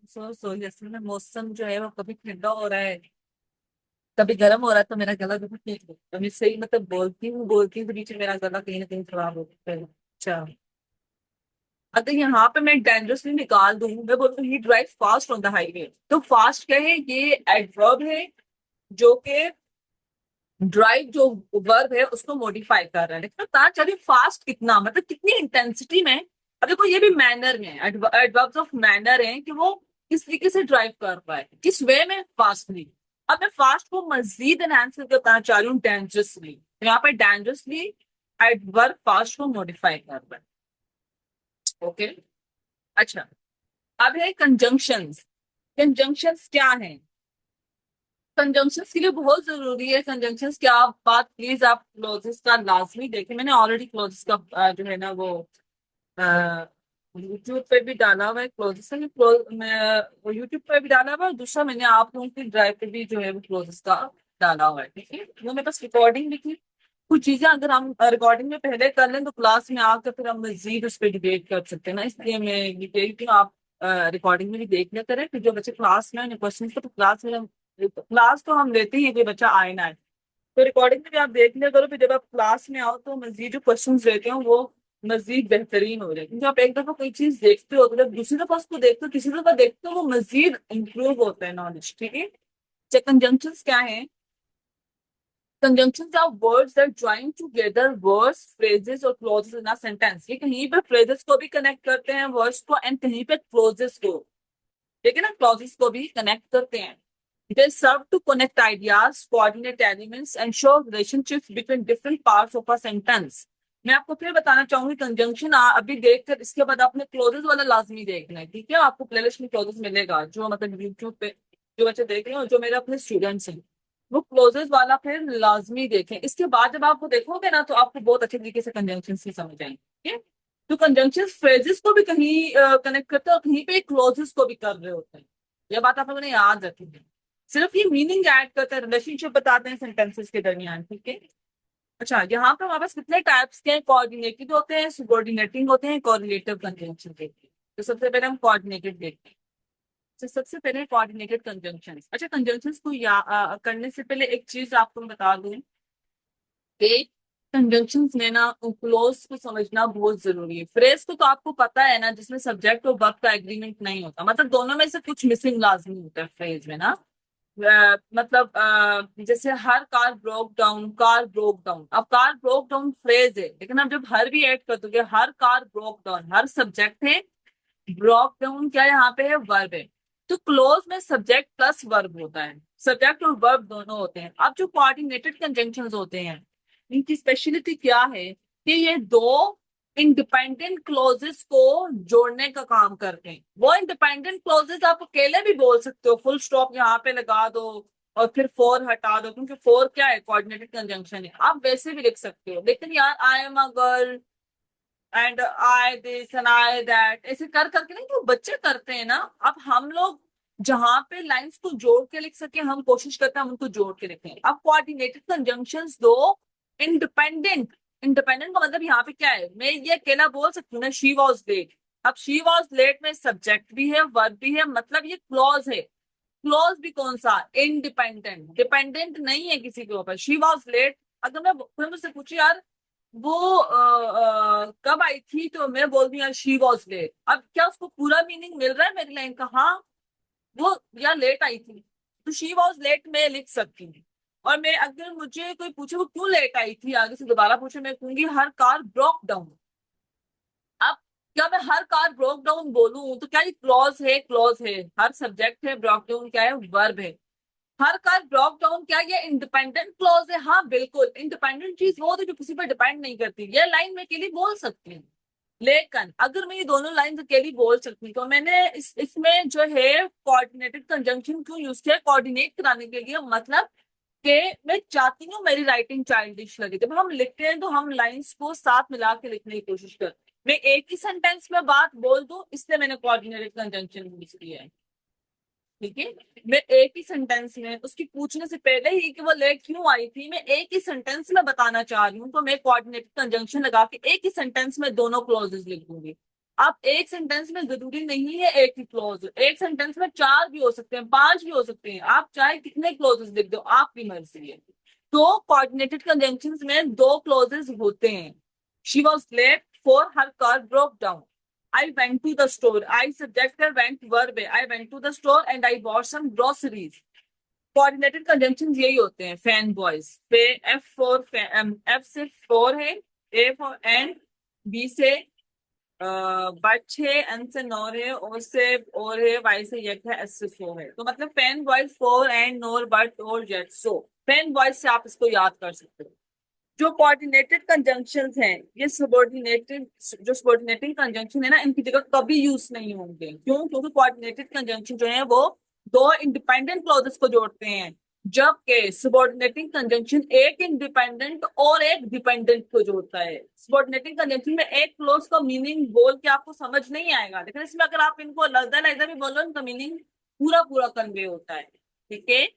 सो जैसे में मौसम जो है वो कभी ठंडा हो रहा है कभी गर्म हो रहा है, तो मेरा गला बिल्कुल ठीक है, तो मैं सही मतलब बोलती हूँ तो बीच में मेरा गला कहीं ना कहीं खराब हो जाता है। अच्छा, अगर यहाँ पे मैं डेंजरसली निकाल दूं, मैं बोलूँ ही drive fast on the highway, तो फास्ट क्या है, ये एडवर्ब है जो कि ड्राइव जो वर्ब है उसको मॉडिफाई कर रहा है। लेकिन पता चलिए फास्ट कितना, मतलब कितनी इंटेंसिटी में। अब देखो ये भी मैनर में एडवर्ब्स ऑफ मैनर है कि वो किस तरीके से ड्राइव कर रहा है, किस वे में फास्टली। अब मैं फास्ट को मजीद एनहांस करके बताना चाह रही हूँ डेंजरसली। तो यहाँ पे डेंजरसली एडवर्ब फास्ट को मॉडिफाई कर रहा है। ओके, अच्छा, अब है कंजंक्शंस। कंजंक्शंस क्या है? कंजंक्शंस के लिए बहुत जरूरी है कंजंक्शंस क्या बात, प्लीज आप क्लॉजेस का लाजमी देखें। मैंने ऑलरेडी क्लॉजेस का जो है ना वो यूट्यूब पे भी डाला हुआ है क्लोजेस का, मैं वो यूट्यूब पे भी डाला हुआ है, और दूसरा मैंने आप लोगों की ड्राइव पे भी जो है वो क्लोजेस का डाला हुआ है। ठीक है, वो मेरे पास रिकॉर्डिंग भी थी। कुछ चीजें अगर हम रिकॉर्डिंग में पहले कर लें तो क्लास में आकर फिर हम मजीद उस पर डिबेट कर सकते हैं ना, इसलिए मैं ये कह रही थी आप रिकॉर्डिंग में भी देख लिया करें, फिर जो बच्चे क्लास में क्वेश्चन तो क्लास में क्लास तो हम लेते ही हैं, कोई बच्चा आए ना आए, तो रिकॉर्डिंग में भी आप देख लिया करो, फिर जब आप क्लास में आओ तो मजीद जो क्वेश्चन रहते हो वो मजीद बेहतरीन हो जाए। क्योंकि आप एक दफा कोई चीज देखते हो तो जब दूसरी दफा उसको देखते हो, तीसरी दफा देखते हो, वो मजीद इंप्रूव होता है नॉलेज। ठीक है, कंजंक्शंस क्या है? Conjunctions are words that join together words, phrases और clauses in a sentence। ये कहीं पे phrases को भी connect करते हैं words को, and कहीं पे clauses को, ठीक है ना, clauses को भी connect करते हैं। They serve to connect ideas, coordinate elements, and show relationships between different parts of a sentence। मैं आपको फिर बताना चाहूंगी कंजंक्शन अभी देखकर इसके बाद आपने क्लोजेस वाला लाजमी देखना है। ठीक है, आपको प्लेलिस्ट में क्लोजेस मिलेगा, जो मतलब यूट्यूब पे जो बच्चे देख रहे हो, जो मेरे अपने स्टूडेंट्स हैं, वो क्लोजेस वाला फिर लाजमी देखें। इसके बाद जब आपको देखोगे ना तो आपको बहुत अच्छे तरीके से कंजंक्शन ही समझ आएंगे। ठीक है, तो कंजंक्शन फ्रेजेस को भी कहीं कनेक्ट करते हैं और कहीं पे क्लोजेस को भी कर रहे होते हैं। ये बात आप लोगों ने याद रखनी है। सिर्फ ये मीनिंग ऐड करते हैं, रिलेशनशिप बताते हैं सेंटेंसेस के दरमियान। ठीक है, अच्छा, यहाँ पे हमारे पास कितने टाइप्स के हैं? कोऑर्डिनेटेड होते हैं, सबऑर्डिनेटिंग होते हैं, कोरिलेटिव कंजंक्शन देखते हैं। तो सबसे पहले हम कोऑर्डिनेटेड देखते हैं। तो सबसे पहले कोऑर्डिनेटेड कंजंक्शंस। अच्छा, कंजंक्शंस को करने से पहले एक चीज आपको मैं बता दूं कि कंजंक्शंस में ना क्लोज को समझना बहुत जरूरी है। फ्रेज को तो आपको पता है ना, जिसमें सब्जेक्ट और वर्ब का एग्रीमेंट नहीं होता, मतलब दोनों में से कुछ मिसिंग लाजमी होता है फ्रेज में ना। मतलब जैसे हर कार ब्रोक डाउन, अब कार ब्रोक डाउन फ्रेज है, लेकिन अब जब हर भी ऐड कर दोगे, हर कार ब्रोक डाउन, हर सब्जेक्ट है, ब्रोक डाउन क्या यहाँ पे है, वर्ब है। तो क्लोज में सब्जेक्ट प्लस वर्ब होता है, सब्जेक्ट और वर्ब दोनों होते हैं। अब जो कोऑर्डिनेटेड कंजंक्शंस होते हैं, इनकी स्पेशलिटी क्या है कि ये दो इंडिपेंडेंट क्लोजेस को जोड़ने का काम करते हैं। वो इंडिपेंडेंट क्लोजेस आप अकेले भी बोल सकते हो, फुल स्टॉप यहाँ पे लगा दो और फिर फोर हटा दो, क्योंकि फोर क्या है, कोऑर्डिनेटेड कंजंक्शन है। आप वैसे भी लिख सकते हो, लेकिन यार I am a girl and I this and I that, ऐसे कर करके नहीं, जो बच्चे करते हैं ना। अब हम लोग जहां पे लाइंस को जोड़ के लिख सके, हम कोशिश करते हैं हम उनको जोड़ के लिखें। अब कोऑर्डिनेटेड कंजंक्शंस दो इंडिपेंडेंट, इंडिपेंडेंट का मतलब यहाँ पे क्या है, मैं ये अकेला बोल सकती हूँ ना, शी वॉज लेट। अब शी वॉज लेट में सब्जेक्ट भी है, वर्ब भी है, मतलब ये क्लॉज है। क्लॉज भी कौन सा, इंडिपेंडेंट, डिपेंडेंट नहीं है किसी के ऊपर। शी वॉज लेट, अगर मैं कोई मुझसे पूछे यार वो कब आई थी, तो मैं बोल दूं यार शी वॉज लेट। अब क्या उसको पूरा मीनिंग मिल रहा है मेरी लाइन का? हाँ, वो यार लेट आई थी, तो शी वॉज लेट मैं लिख सकती हूँ। और मैं अगर मुझे कोई पूछे वो क्यों लेट आई थी, आगे से दोबारा पूछे, मैं कहूंगी हर कार ब्रोक डाउन। अब क्या मैं हर कार ब्रोक डाउन बोलूं तो क्या ये क्लॉज है? क्लॉज है। हर सब्जेक्ट है, ब्रोक डाउन क्या है, वर्ब है। हर कार ब्रोक डाउन क्या ये इंडिपेंडेंट क्लॉज है? हाँ बिल्कुल, इंडिपेंडेंट चीज वो होती है जो किसी पर डिपेंड नहीं करती। ये लाइन में अकेली बोल सकती हूँ, लेकिन अगर मैं ये दोनों लाइन अकेली बोल सकती हूँ तो मैंने इसमें जो है कोऑर्डिनेटेड कंजंक्शन क्यों यूज किया, कोऑर्डिनेट कराने के लिए। मतलब कि मैं चाहती हूँ मेरी राइटिंग चाइल्डिश लगे, जब हम लिखते हैं तो हम लाइंस को साथ मिला के लिखने की कोशिश करते हैं। मैं एक ही सेंटेंस में बात बोल दूं, इसलिए मैंने कोऑर्डिनेटेड कंजंक्शन यूज किया है। ठीक है, मैं एक ही सेंटेंस में उसकी पूछने से पहले ही कि वो लेट क्यों आई थी, मैं एक ही सेंटेंस में बताना चाह रही हूँ, तो मैं कोऑर्डिनेटेड कंजंक्शन लगा के एक ही सेंटेंस में दोनों क्लॉजेस लिख दूंगी। आप एक सेंटेंस में जरूरी नहीं है एक ही क्लॉज, एक सेंटेंस में चार भी हो सकते हैं, पांच भी हो सकते हैं, आप चाहे कितने क्लॉजेस लिख दो, आपकी मर्जी है। तो कोऑर्डिनेटेड कंजंक्शंस में दो क्लॉजेस होते हैं, she was late for her car broke down, I went to the store. I subject है, went verb है. I went to the store and I bought some groceries. Coordinated conjunction यही होते हैं. फैन बॉयज पे एफ से फोर है, ए फॉर एंड, बी से बट है, एन से नोर है, ओ से और है, वाई से यक है, एस से सो है. तो मतलब fan boys four and NOR but और येट सो. फैन बॉयज से आप इसको याद कर सकते हो. जो कोऑर्डिनेटेड कंजंक्शंस हैं, ये सबऑर्डिनेटेड, जो सबऑर्डिनेटिंग कंजंक्शन है ना, इनकी जगह कभी यूज नहीं होंगे. क्यों? क्योंकि कोऑर्डिनेटेड कंजंक्शन जो है वो दो इंडिपेंडेंट क्लॉजेस को जोड़ते हैं, जबकि सबऑर्डिनेटिंग कंजंक्शन एक इंडिपेंडेंट और एक डिपेंडेंट को जोड़ता है. सबऑर्डिनेटिंग कंजंक्शन में एक क्लॉज का मीनिंग बोल के आपको समझ नहीं आएगा, लेकिन इसमें अगर आप इनको अलग-अलग भी बोलो, इनका मीनिंग पूरा पूरा कन्वे होता है. ठीक है.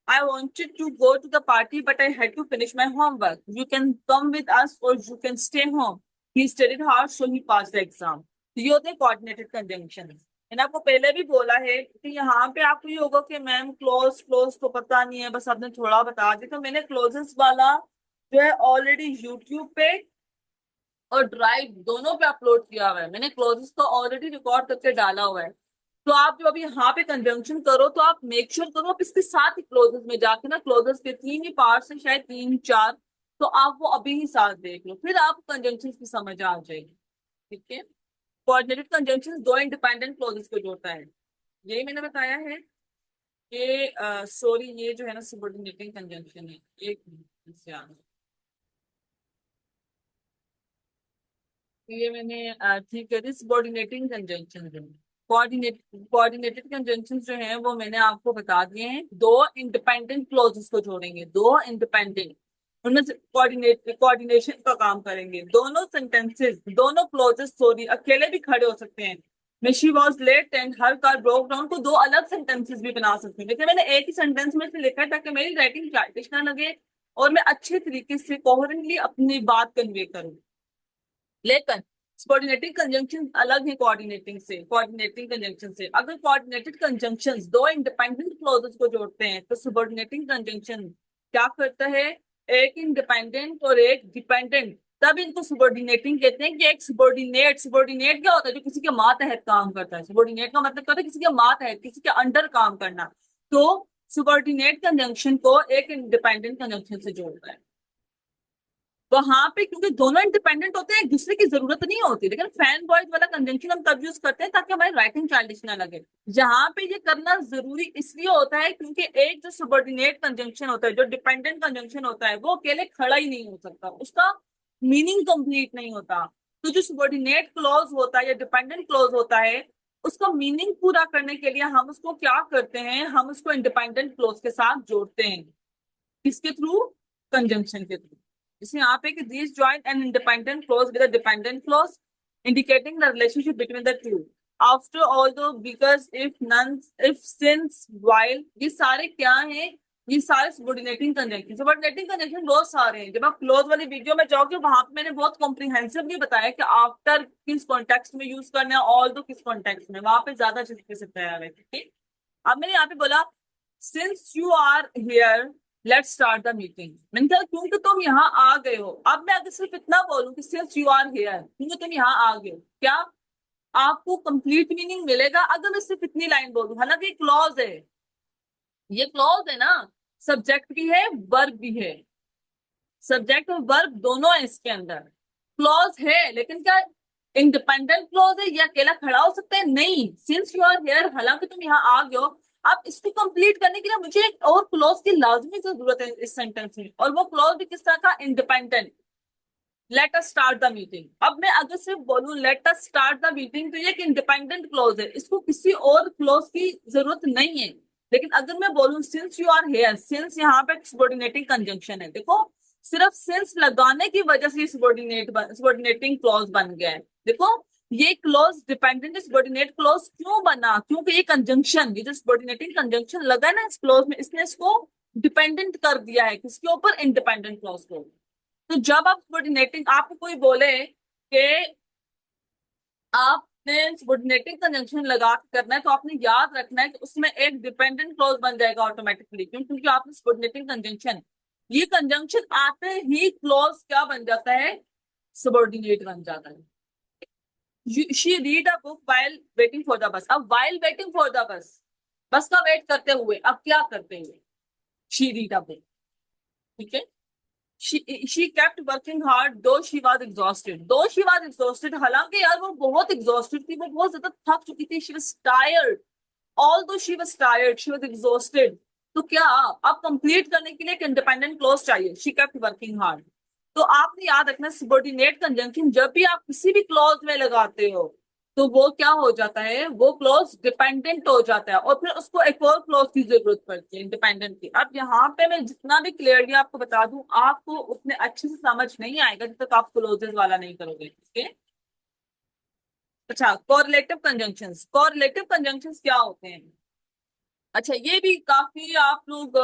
I wanted to go to the party, but I had to finish my homework. You can come with us or you can stay home. He studied hard, so he passed the exam. तो ये होते हैं coordinated conjunctions. मैंने आपको पहले भी बोला है कि यहाँ पे आपको ये होगा कि मैम क्लोज क्लोज तो पता नहीं है, बस आपने थोड़ा बता दिया. तो मैंने क्लोजेस वाला जो है ऑलरेडी यूट्यूब पे और ड्राइव दोनों पे अपलोड किया हुआ है. मैंने क्लोजेस को ऑलरेडी रिकॉर्ड करके डाला हुआ है. तो आप जब अभी यहाँ पे कंजंक्शन करो तो आप मेक श्योर करो आप इसके साथ ही क्लोजेस में जाके ना, क्लोजेस के तीन ही पार्ट्स हैं, शायद तीन चार, तो आप वो अभी ही साथ देख लो, फिर आप कंजंक्शन की समझ आ जाएगी. ठीक है. कोऑर्डिनेटेड कंजंक्शन दो इंडिपेंडेंट क्लोजेस को जोड़ता है. यही मैंने बताया है कि सॉरी, ये जो है ना सबऑर्डिनेटिंग कंजंक्शन है. एक मिनट से आगे ये मैंने ठीक है. सबऑर्डिनेटिंग कंजंक्शन कोऑर्डिनेटेड कंजंक्शन जो है वो मैंने आपको बता दिए हैं. दो इंडिपेंडेंट क्लॉजेस को जोड़ेंगे, दो इंडिपेंडेंट, उनमें से कोऑर्डिनेशन का काम करेंगे. दोनों सेंटेंसेस, दोनों क्लॉजेस सॉरी अकेले भी खड़े हो सकते हैं. मैं she was late and her car broke down को दो अलग सेंटेंसेस भी बना सकती हूँ, लेकिन मैंने एक ही सेंटेंस में से लिखा है ताकि मेरी राइटिंग चार्टिश ना लगे और मैं अच्छे तरीके से कोहेरेंटली अपनी बात कन्वे करूँ. लेकिन कोऑर्डिनेटिंग कंजंक्शन अलग है कोऑर्डिनेटिंग कंजंक्शन से. अगर कोऑर्डिनेटेड कंजंक्शंस दो इंडिपेंडेंट क्लॉजेस को जोड़ते हैं तो सबऑर्डिनेटिंग कंजंक्शन क्या करता है? एक इंडिपेंडेंट और एक डिपेंडेंट, तब इनको सबऑर्डिनेटिंग कहते हैं. कि एक सबऑर्डिनेट क्या होता है? जो किसी के मातहत काम करता है. सबऑर्डिनेट का मतलब क्या होता है? किसी के मातहत, किसी के अंडर काम करना. तो सबऑर्डिनेट कंजंक्शन को एक इंडिपेंडेंट कंजंक्शन से जोड़ता है. वहां पे क्योंकि दोनों इंडिपेंडेंट होते हैं, एक दूसरे की जरूरत नहीं होती. लेकिन फैन बॉयज वाला कंजंक्शन हम तब यूज करते हैं ताकि हमारी राइटिंग चाइल्डिश ना लगे. जहां पे ये करना जरूरी इसलिए होता है क्योंकि एक जो सबऑर्डिनेट कंजंक्शन होता है, जो डिपेंडेंट कंजंक्शन होता है, वो अकेले खड़ा ही नहीं हो सकता, उसका मीनिंग कंप्लीट नहीं होता. तो जो सबऑर्डिनेट क्लॉज होता है या डिपेंडेंट क्लॉज होता है, उसका मीनिंग पूरा करने के लिए हम उसको क्या करते हैं? हम उसको इंडिपेंडेंट क्लॉज के साथ जोड़ते हैं. किसके थ्रू? कंजंक्शन के थ्रू. इसमें यहाँ पे कि this join an independent clause with a dependent clause indicating the relationship between the two. After although, because, if, none, if, since, while, ये सारे क्या हैं? ये सारे सबऑर्डिनेटिंग कंजंक्शन. सबऑर्डिनेटिंग कंजंक्शन बहुत सारे हैं. जब आप क्लॉज वाली वीडियो में जाओगे वहां पे मैंने बहुत कॉम्प्रिहेंसिवली बताया कि आफ्टर किस कॉन्टेक्स्ट में यूज करना है, ऑल दो किस कॉन्टेक्स्ट में, वहां पे ज्यादा अच्छे तरीके से बताया है. ठीक है. अब मैंने यहाँ पे बोला since you are here let's start the meeting. मैंने कहा क्योंकि तुम यहाँ आ गए हो. अब मैं अगर सिर्फ इतना बोलूं कि सिंस यू आर हियर, क्योंकि तुम यहाँ आ गए हो, क्या आपको कंप्लीट मीनिंग मिलेगा? अगर मैं सिर्फ इतनी लाइन बोलूं. हालांकि क्लॉज है, ये क्लॉज है ना, सब्जेक्ट भी है वर्ब भी है, सब्जेक्ट और वर्ब दोनों है इसके अंदर. क्लॉज है लेकिन क्या इंडिपेंडेंट क्लॉज है? ये अकेला खड़ा हो सकता है? नहीं. सिंस यू आर हियर, हालांकि तुम यहाँ आ गए हो, अब इसको कंप्लीट करने के लिए मुझे एक और क्लॉज की लाजमी जरूरत है इस सेंटेंस में, और वो क्लॉज भी किस तरह का? Independent. Let us start the meeting. अब मैं अगर सिर्फ बोलूं let us start the meeting तो ये एक इंडिपेंडेंट क्लॉज है, इसको किसी और क्लॉज की जरूरत नहीं है. लेकिन अगर मैं बोलूं since you are here, since यहाँ पे सबऑर्डिनेटिंग कंजंक्शन है. देखो सिर्फ सिंस लगाने की वजह से सबऑर्डिनेटिंग क्लॉज बन गया है. देखो ये क्लॉज डिपेंडेंट सबऑर्डिनेट क्लॉज क्यों बना? क्योंकि ये कंजंक्शन, ये जो सबऑर्डिनेटिंग कंजंक्शन लगा है ना इस क्लॉज में, इसने इसको डिपेंडेंट कर दिया है किसके ऊपर? इंडिपेंडेंट क्लॉज को. तो जब आप सबऑर्डिनेटिंग, आपको कोई बोले कि आपने सबऑर्डिनेटिंग कंजंक्शन लगा के करना है, तो आपने याद रखना है कि उसमें एक डिपेंडेंट क्लॉज बन जाएगा ऑटोमेटिकली. क्यों? क्योंकि आपने सबऑर्डिनेटिंग कंजंक्शन, ये कंजंक्शन आते ही क्लॉज क्या बन जाता है? सबऑर्डिनेट बन जाता है. She read a book while waiting for the bus. अब while waiting for the bus, बस का वेट करते हुए, अब क्या करते हुए, शी रीड अ बुक। ठीक है। she kept working hard though she was exhausted, though she was exhausted, हालांकि यार वो बहुत exhausted थी, वो बहुत ज्यादा थक चुकी थी, she was tired, although she was tired she was exhausted। तो क्या, अब कंप्लीट करने के लिए एक इंडिपेंडेंट क्लोज चाहिए, she kept working hard। तो आपने याद रखना सबॉर्डिनेट कंजंक्शन जब भी आप किसी भी क्लॉज में लगाते हो तो वो क्या हो जाता है, वो क्लॉज डिपेंडेंट हो जाता है और फिर उसको एक और क्लॉज की जरूरत पड़ती है इंडिपेंडेंट की। अब यहाँ पे मैं जितना भी क्लियरली आपको बता दूं आपको उतने अच्छे से समझ नहीं आएगा जब तक आप क्लोजेस वाला नहीं करोगे। ठीक है। अच्छा, कोरिलेटिव कंजंक्शंस, कोरिलेटिव कंजंक्शंस क्या होते हैं? अच्छा, ये भी काफी आप लोग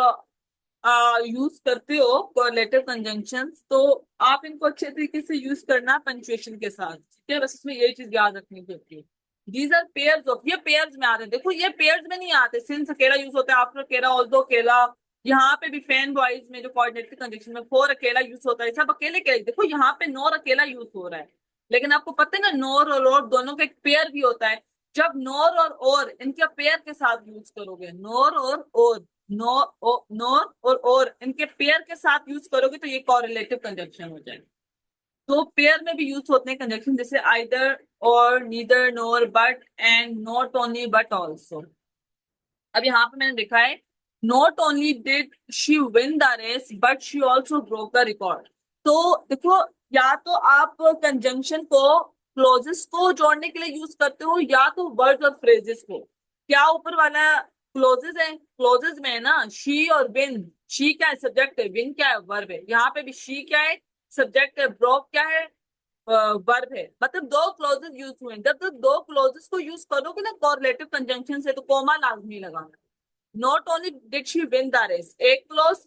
यूज करते हो कोरिलेटिव कंजंक्शंस, तो आप इनको अच्छे तरीके से यूज करना पंक्चुएशन के साथ। ठीक है, बस इसमें ये चीज याद रखनी होती है। दीज आर पेयर्स ऑफ, ये पेयर्स में आते हैं, देखो ये पेयर्स में नहीं आते, सिंस अकेला यूज होता है, आफ्टर अकेला, ऑल्दो अकेला। यहाँ पे भी फैन बॉयज में जो कोऑर्डिनेटेड कंजंक्शन में फॉर अकेला यूज होता है, सब अकेले अकेले, देखो यहाँ पे नॉर अकेला यूज हो रहा है, लेकिन आपको पता है ना नॉर और दोनों का एक पेयर भी होता है। जब नॉर और इनके पेयर के साथ यूज करोगे, नॉर और नॉर और इनके पेयर के साथ यूज करोगे तो ये कोरिलेटिव कंजंक्शन हो जाएगा। तो पेयर में भी यूज होते हैं कंजंक्शन, जैसे आइदर और, neither, nor, but and, not only but also. अब यहाँ पे मैंने लिखा है not only did she win the race but she also broke the record. तो देखो, या तो आप कंजंक्शन को क्लोजेस को जोड़ने के लिए यूज करते हो या तो वर्ड्स और फ्रेजेस को। क्या ऊपर वाला क्लोजेस है, क्लोजेस में है ना शी और विन, शी क्या है सब्जेक्ट है, विन क्या है वर्ब है, यहाँ पे भी शी क्या है सब्जेक्ट है, ब्रोक क्या है वर्ब है, मतलब दो क्लोजेस यूज हुए हैं। जब तक दो क्लोजेस को यूज करोगे ना कोरिलेटिव कंजंक्शन से तो कोमा लाजमी लगाना। Not only did she win the race, एक close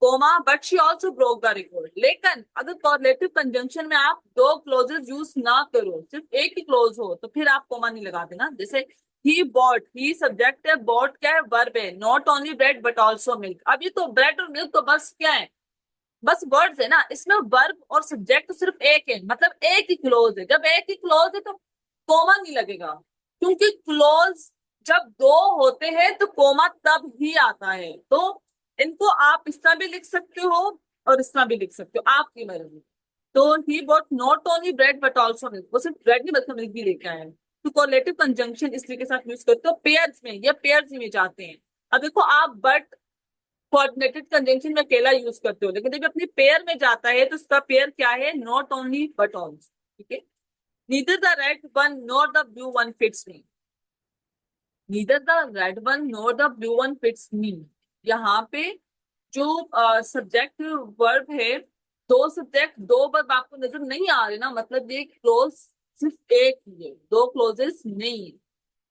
comma, but she also broke the record. लेकिन अगर कोरिलेटिव कंजंक्शन में आप दो क्लोजेस यूज ना करो, सिर्फ एक ही क्लोज हो, तो फिर आप कोमा नहीं लगाते ना। जैसे ही बॉट, ही सब्जेक्ट है, बॉट क्या है वर्ब है, not only bread but also milk. अब ये तो ब्रेड और मिल्क तो बस क्या है, बस वर्ड्स है ना, इसमें वर्ब और सब्जेक्ट तो सिर्फ एक है, मतलब एक ही क्लोज है। जब एक ही क्लोज है तो कोमा नहीं लगेगा, क्योंकि क्लोज जब दो होते हैं तो कोमा तब ही आता है। तो इनको आप इस तरह भी लिख सकते हो और इस तरह भी लिख सकते हो, आपकी मर्जी। तो he bought not only bread but also milk, वो सिर्फ ब्रेड नहीं बल्कि मिल्क भी लेके आए हैं। तो कोरिलेटिव कंजंक्शन इस तरीके के साथ यूज करते हो पेयर्स में, या पेयर्स में जाते हैं। अब देखो आप बट कोऑर्डिनेटेड कंजंक्शन में अकेला यूज करते हो, लेकिन जब अपनी पेयर में जाता है तो उसका पेयर क्या है, नॉट ओनली बट ऑल्सो। ठीक है। Neither the red one nor the blue one fits me, neither the red one nor the blue one fits me. यहाँ पे जो सब्जेक्ट वर्ब है, दो सब्जेक्ट दो वर्ब आपको नजर नहीं आ रहे ना, मतलब ये क्लोज सिर्फ एक ही है, दो क्लोजेस नहीं है।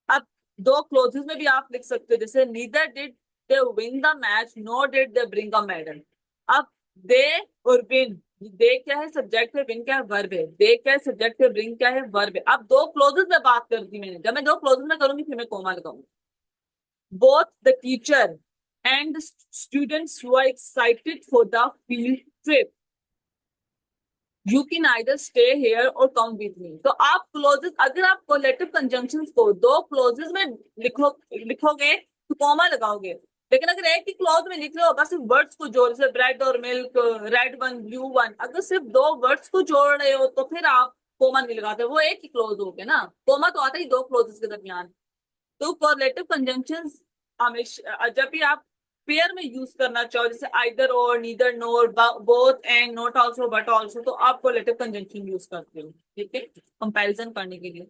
अब दो क्लोजेस में भी आप लिख सकते हो, जैसे neither did they win the match nor did they bring a medal. अब दे और विन, दे क्या है सब्जेक्ट है, विन क्या है वर्ब है, दे क्या है सब्जेक्ट है, ब्रिंग क्या है वर्ब है। अब दो क्लोजेस में बात कर दी मैंने, जब मैं दो क्लोजेस में करूंगी फिर मैं कोमा लगाऊंगी। Both the teacher and students were excited for the field trip, you can either stay here और कम विद मी। तो आप क्लोजेस, अगर आप कोलेटिव कंजंक्शंस को दो क्लोजेस में लिखोगे तो कॉमा लगाओगे, लेकिन अगर एक ही क्लॉज में लिख रहे हो बस सिर्फ वर्ड्स को जोड़, जैसे ब्रेड और milk, red one blue one, अगर सिर्फ दो वर्ड्स को जोड़ रहे हो तो फिर आप कोमा नहीं लगाते, वो एक ही क्लोज हो गया ना, कोमा तो आता ही दो क्लोजेस के दरमियान। तो कोरिलेटिव कंजंक्शंस हमेशा जब भी आप पेयर में यूज करना चाहो, जैसे आइदर और, neither NOR, both and, not also but also, तो आप कोरिलेटिव कंजंक्शन यूज करते हो। ठीक है, कंपैरिजन करने के लिए।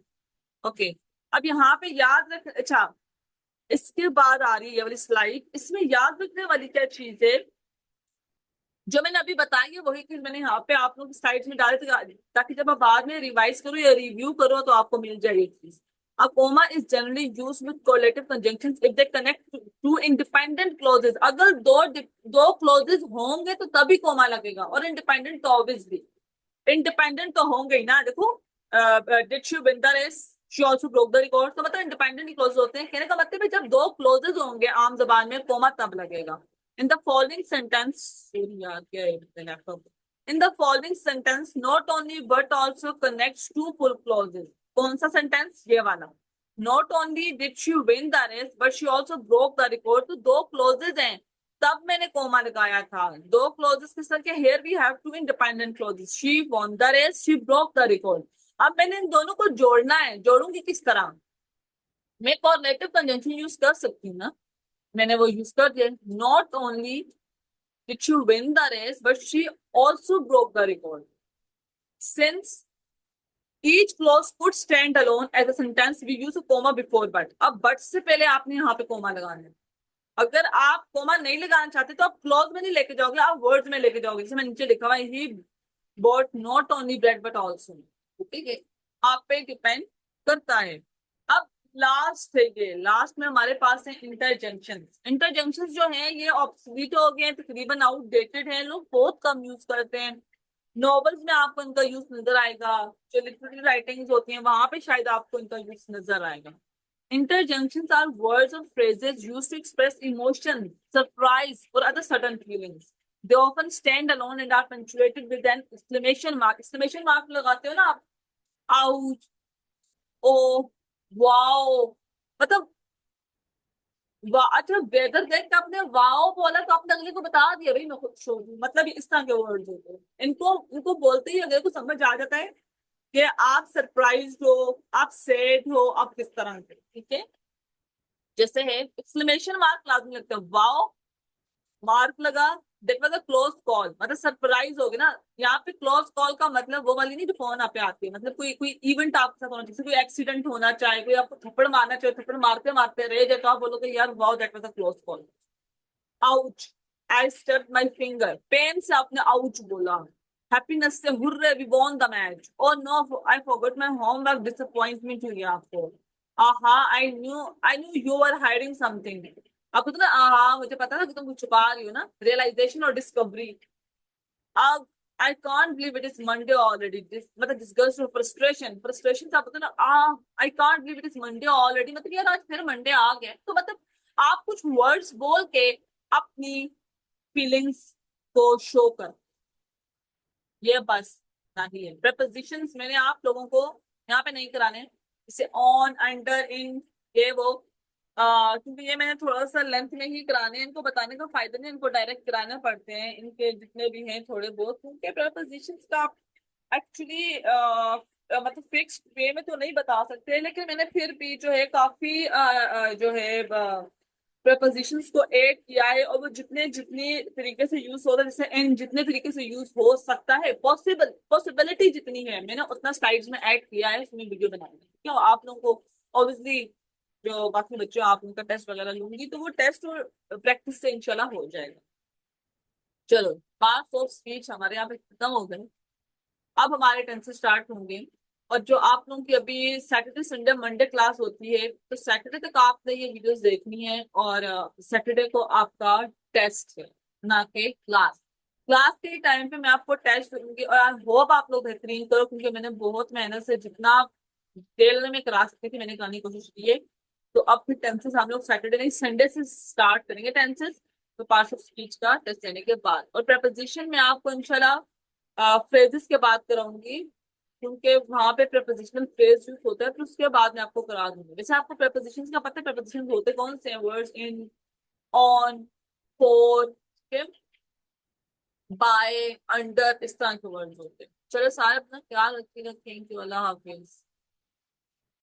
ओके। अब यहाँ पे याद रख, अच्छा इसके बाद आ रही है ये वाली स्लाइड, इसमें याद रखने वाली क्या चीज है, जो मैंने अभी बताई है वही चीज मैंने यहाँ पे आप लोग स्लाइड्स में डाले थे, ताकि जब आप बाद में रिवाइज करो या रिव्यू करो तो आपको मिल जाए ये चीज। A comma is generally used with correlative conjunctions if they connect to independent clauses। अगर दो clauses होंगे तो तभी कोमा लगेगा, और independent तो obviously इंडिपेंडेंट तो होंगे ही ना। देखो did she win the race, she also broke the record, तो मतलब इंडिपेंडेंट ही क्लोज होते हैं। कहने का मतलब है जब दो क्लोजेस होंगे आम जबान में कोमा तब लगेगा। इन द फॉलोइंग सेंटेंस, यार क्या है laptop, in the following sentence not only but also connects to full clauses, कौन सा सेंटेंस? ये वाला। Not only did she win the race but she also broke the record. तो दो क्लोजेज हैं, तब मैंने कोमा लगाया था। दो क्लोजेस किस तरह के? Here we have two independent clauses, she won the race, she broke the record. अब मैंने इन दोनों को जोड़ना है, जोड़ूंगी किस तरह? मैं कॉर्लेटिव कंजंक्शन यूज कर सकती हूँ ना, मैंने वो यूज कर दिया। Not only did she win the race but she also broke the record. Since each clause could stand alone as a sentence we use comma before but. अब बट से पहले आपने यहाँ पे कोमा लगाना है। अगर आप कोमा नहीं लगाना चाहते तो आप क्लॉज में नहीं लेके जाओगे, आप वर्ड्स में लेके जाओगे। जैसे मैं नीचे लिखा हुआ है, he bought not only bread but also. ठीक है, आप पे डिपेंड करता है। अब लास्ट है, ये लास्ट में हमारे पास है इंटरजंक्शन। इंटरजंक्शन जो है ये ऑब्सोलीट हो गए हैं, तकरीबन आउटडेटेड है, लोग बहुत कम यूज करते हैं। नॉवेल्स में आपको इनका यूज नजर आएगा, जो लिटरेरी राइटिंग्स होती हैं वहां पे शायद आपको इनका यूज नजर आएगा। Interjunctions are words or phrases used to express emotion, surprise, or other sudden feelings. They often stand alone and are punctuated with an exclamation mark. Exclamation mark लगाते हो ना आप? Ouch, oh, wow. मतलब अच्छा, वेदर देख के आपने वाओ बोला तो आपने अगले को बता दिया भाई मैं खुश हूँ। मतलब इस तरह के वर्ड्स होते हैं। इनको इनको बोलते ही अगले को समझ आ जाता है कि आप सरप्राइज हो, आप सैड हो, आप किस तरह के। ठीक है, जैसे है एक्सक्लेमेशन मार्क लाजमी लगता है, वाओ मार्क लगा, that was a close call, मतलब सरप्राइज हो गया ना। यहाँ पे क्लोज कॉल का मतलब वो वाली नहीं जो फोन आप पे आती है, मतलब कोई कोई इवेंट आपके साथ होना चाहिए, जैसे कोई एक्सीडेंट होना चाहे, कोई आपको थप्पड़ मारना चाहे, थप्पड़ मारते मारते रह जाए तो आप बोलोगे यार wow that was a close call. Ouch, I stub my finger, pain से आपने आउच बोला। हैप्पीनेस से hurray we won the match. और no I forgot my homework, disappointment हुई आपको। Aha I knew you are hiding something. आपको तो ना आहा मुझे पता था कि तुम कुछ छुपा रही हो ना, रियलाइजेशन और डिस्कवरी। अब I can't believe it is Monday already, मतलब डिस्गस्ट और फ्रस्ट्रेशन। फ्रस्ट्रेशन से आप पता ना I can't believe it is Monday already, मतलब यार आज फिर मंडे आ गया। तो मतलब आप कुछ वर्ड्स बोल के अपनी फीलिंग्स को शो कर, ये बस नहीं है। प्रपोजिशंस मैंने आप लोगों को यहाँ पे नहीं कराने, जैसे ऑन, अंडर, इन, ये वो, क्योंकि ये मैंने थोड़ा सा लेंथ में ही कराने हैं। इनको बताने का फायदा नहीं, इनको डायरेक्ट कराने पड़ते हैं इनके जितने भी हैं थोड़े बहुत, क्योंकि प्रपोजिशंस का एक्चुअली मतलब फिक्स वे में तो नहीं बता सकते, लेकिन मैंने फिर भी जो है काफी जो है प्रपोजिशंस को ऐड किया है, और वो जितने जितनी तरीके से यूज होता है, जैसे इन जितने तरीके से यूज हो सकता है, पॉसिबिलिटी जितनी है मैंने उतना स्लाइड्स में ऐड किया है, उसमें वीडियो बनाई है। क्यों आप लोगों को ऑब्वियसली जो बाकी बच्चों आप उनका टेस्ट वगैरह लूंगी तो वो टेस्ट और प्रैक्टिस से इंशाल्लाह हो जाएगा। चलो, पार्ट ऑफ स्पीच हमारे यहाँ पे खत्म हो गए। अब हमारे टेंसेस स्टार्ट होंगे। और जो आप लोगों की अभी सैटरडे संडे मंडे क्लास होती है, तो सैटरडे तक आपने ये वीडियोस देखनी है, और सैटरडे को आपका टेस्ट है, ना कि क्लास। क्लास के टाइम पे मैं आपको टेस्ट दूंगी, और आई होप आप लोग बेहतरीन करो, क्योंकि मैंने बहुत मेहनत से जितना डिटेल में करा सकती थी मैंने कराने की कोशिश की है। तो अब फिर टेंसेस हम लोग सैटरडे नहीं संडे से स्टार्ट करेंगे टेंसेस, तो पार्ट्स ऑफ स्पीच का टेस्ट देने के बाद। और प्रेपोजिशन में आपको इंशाल्लाह फ्रेजेस के बात कराऊंगी, क्योंकि वहां पे प्रपोजिशनल फ्रेज यूज होता है, तो उसके बाद मैं आपको करा दूंगी। वैसे आपको प्रपोजिशंस का पता है प्रपोजिशंस होते कौन से हैं? Words in, on, for, by, under, इस तरह के वर्ड्स होते हैं। चलो सारे अपना ख्याल रखिएगा, थैंक यू, अल्लाह हाफिज।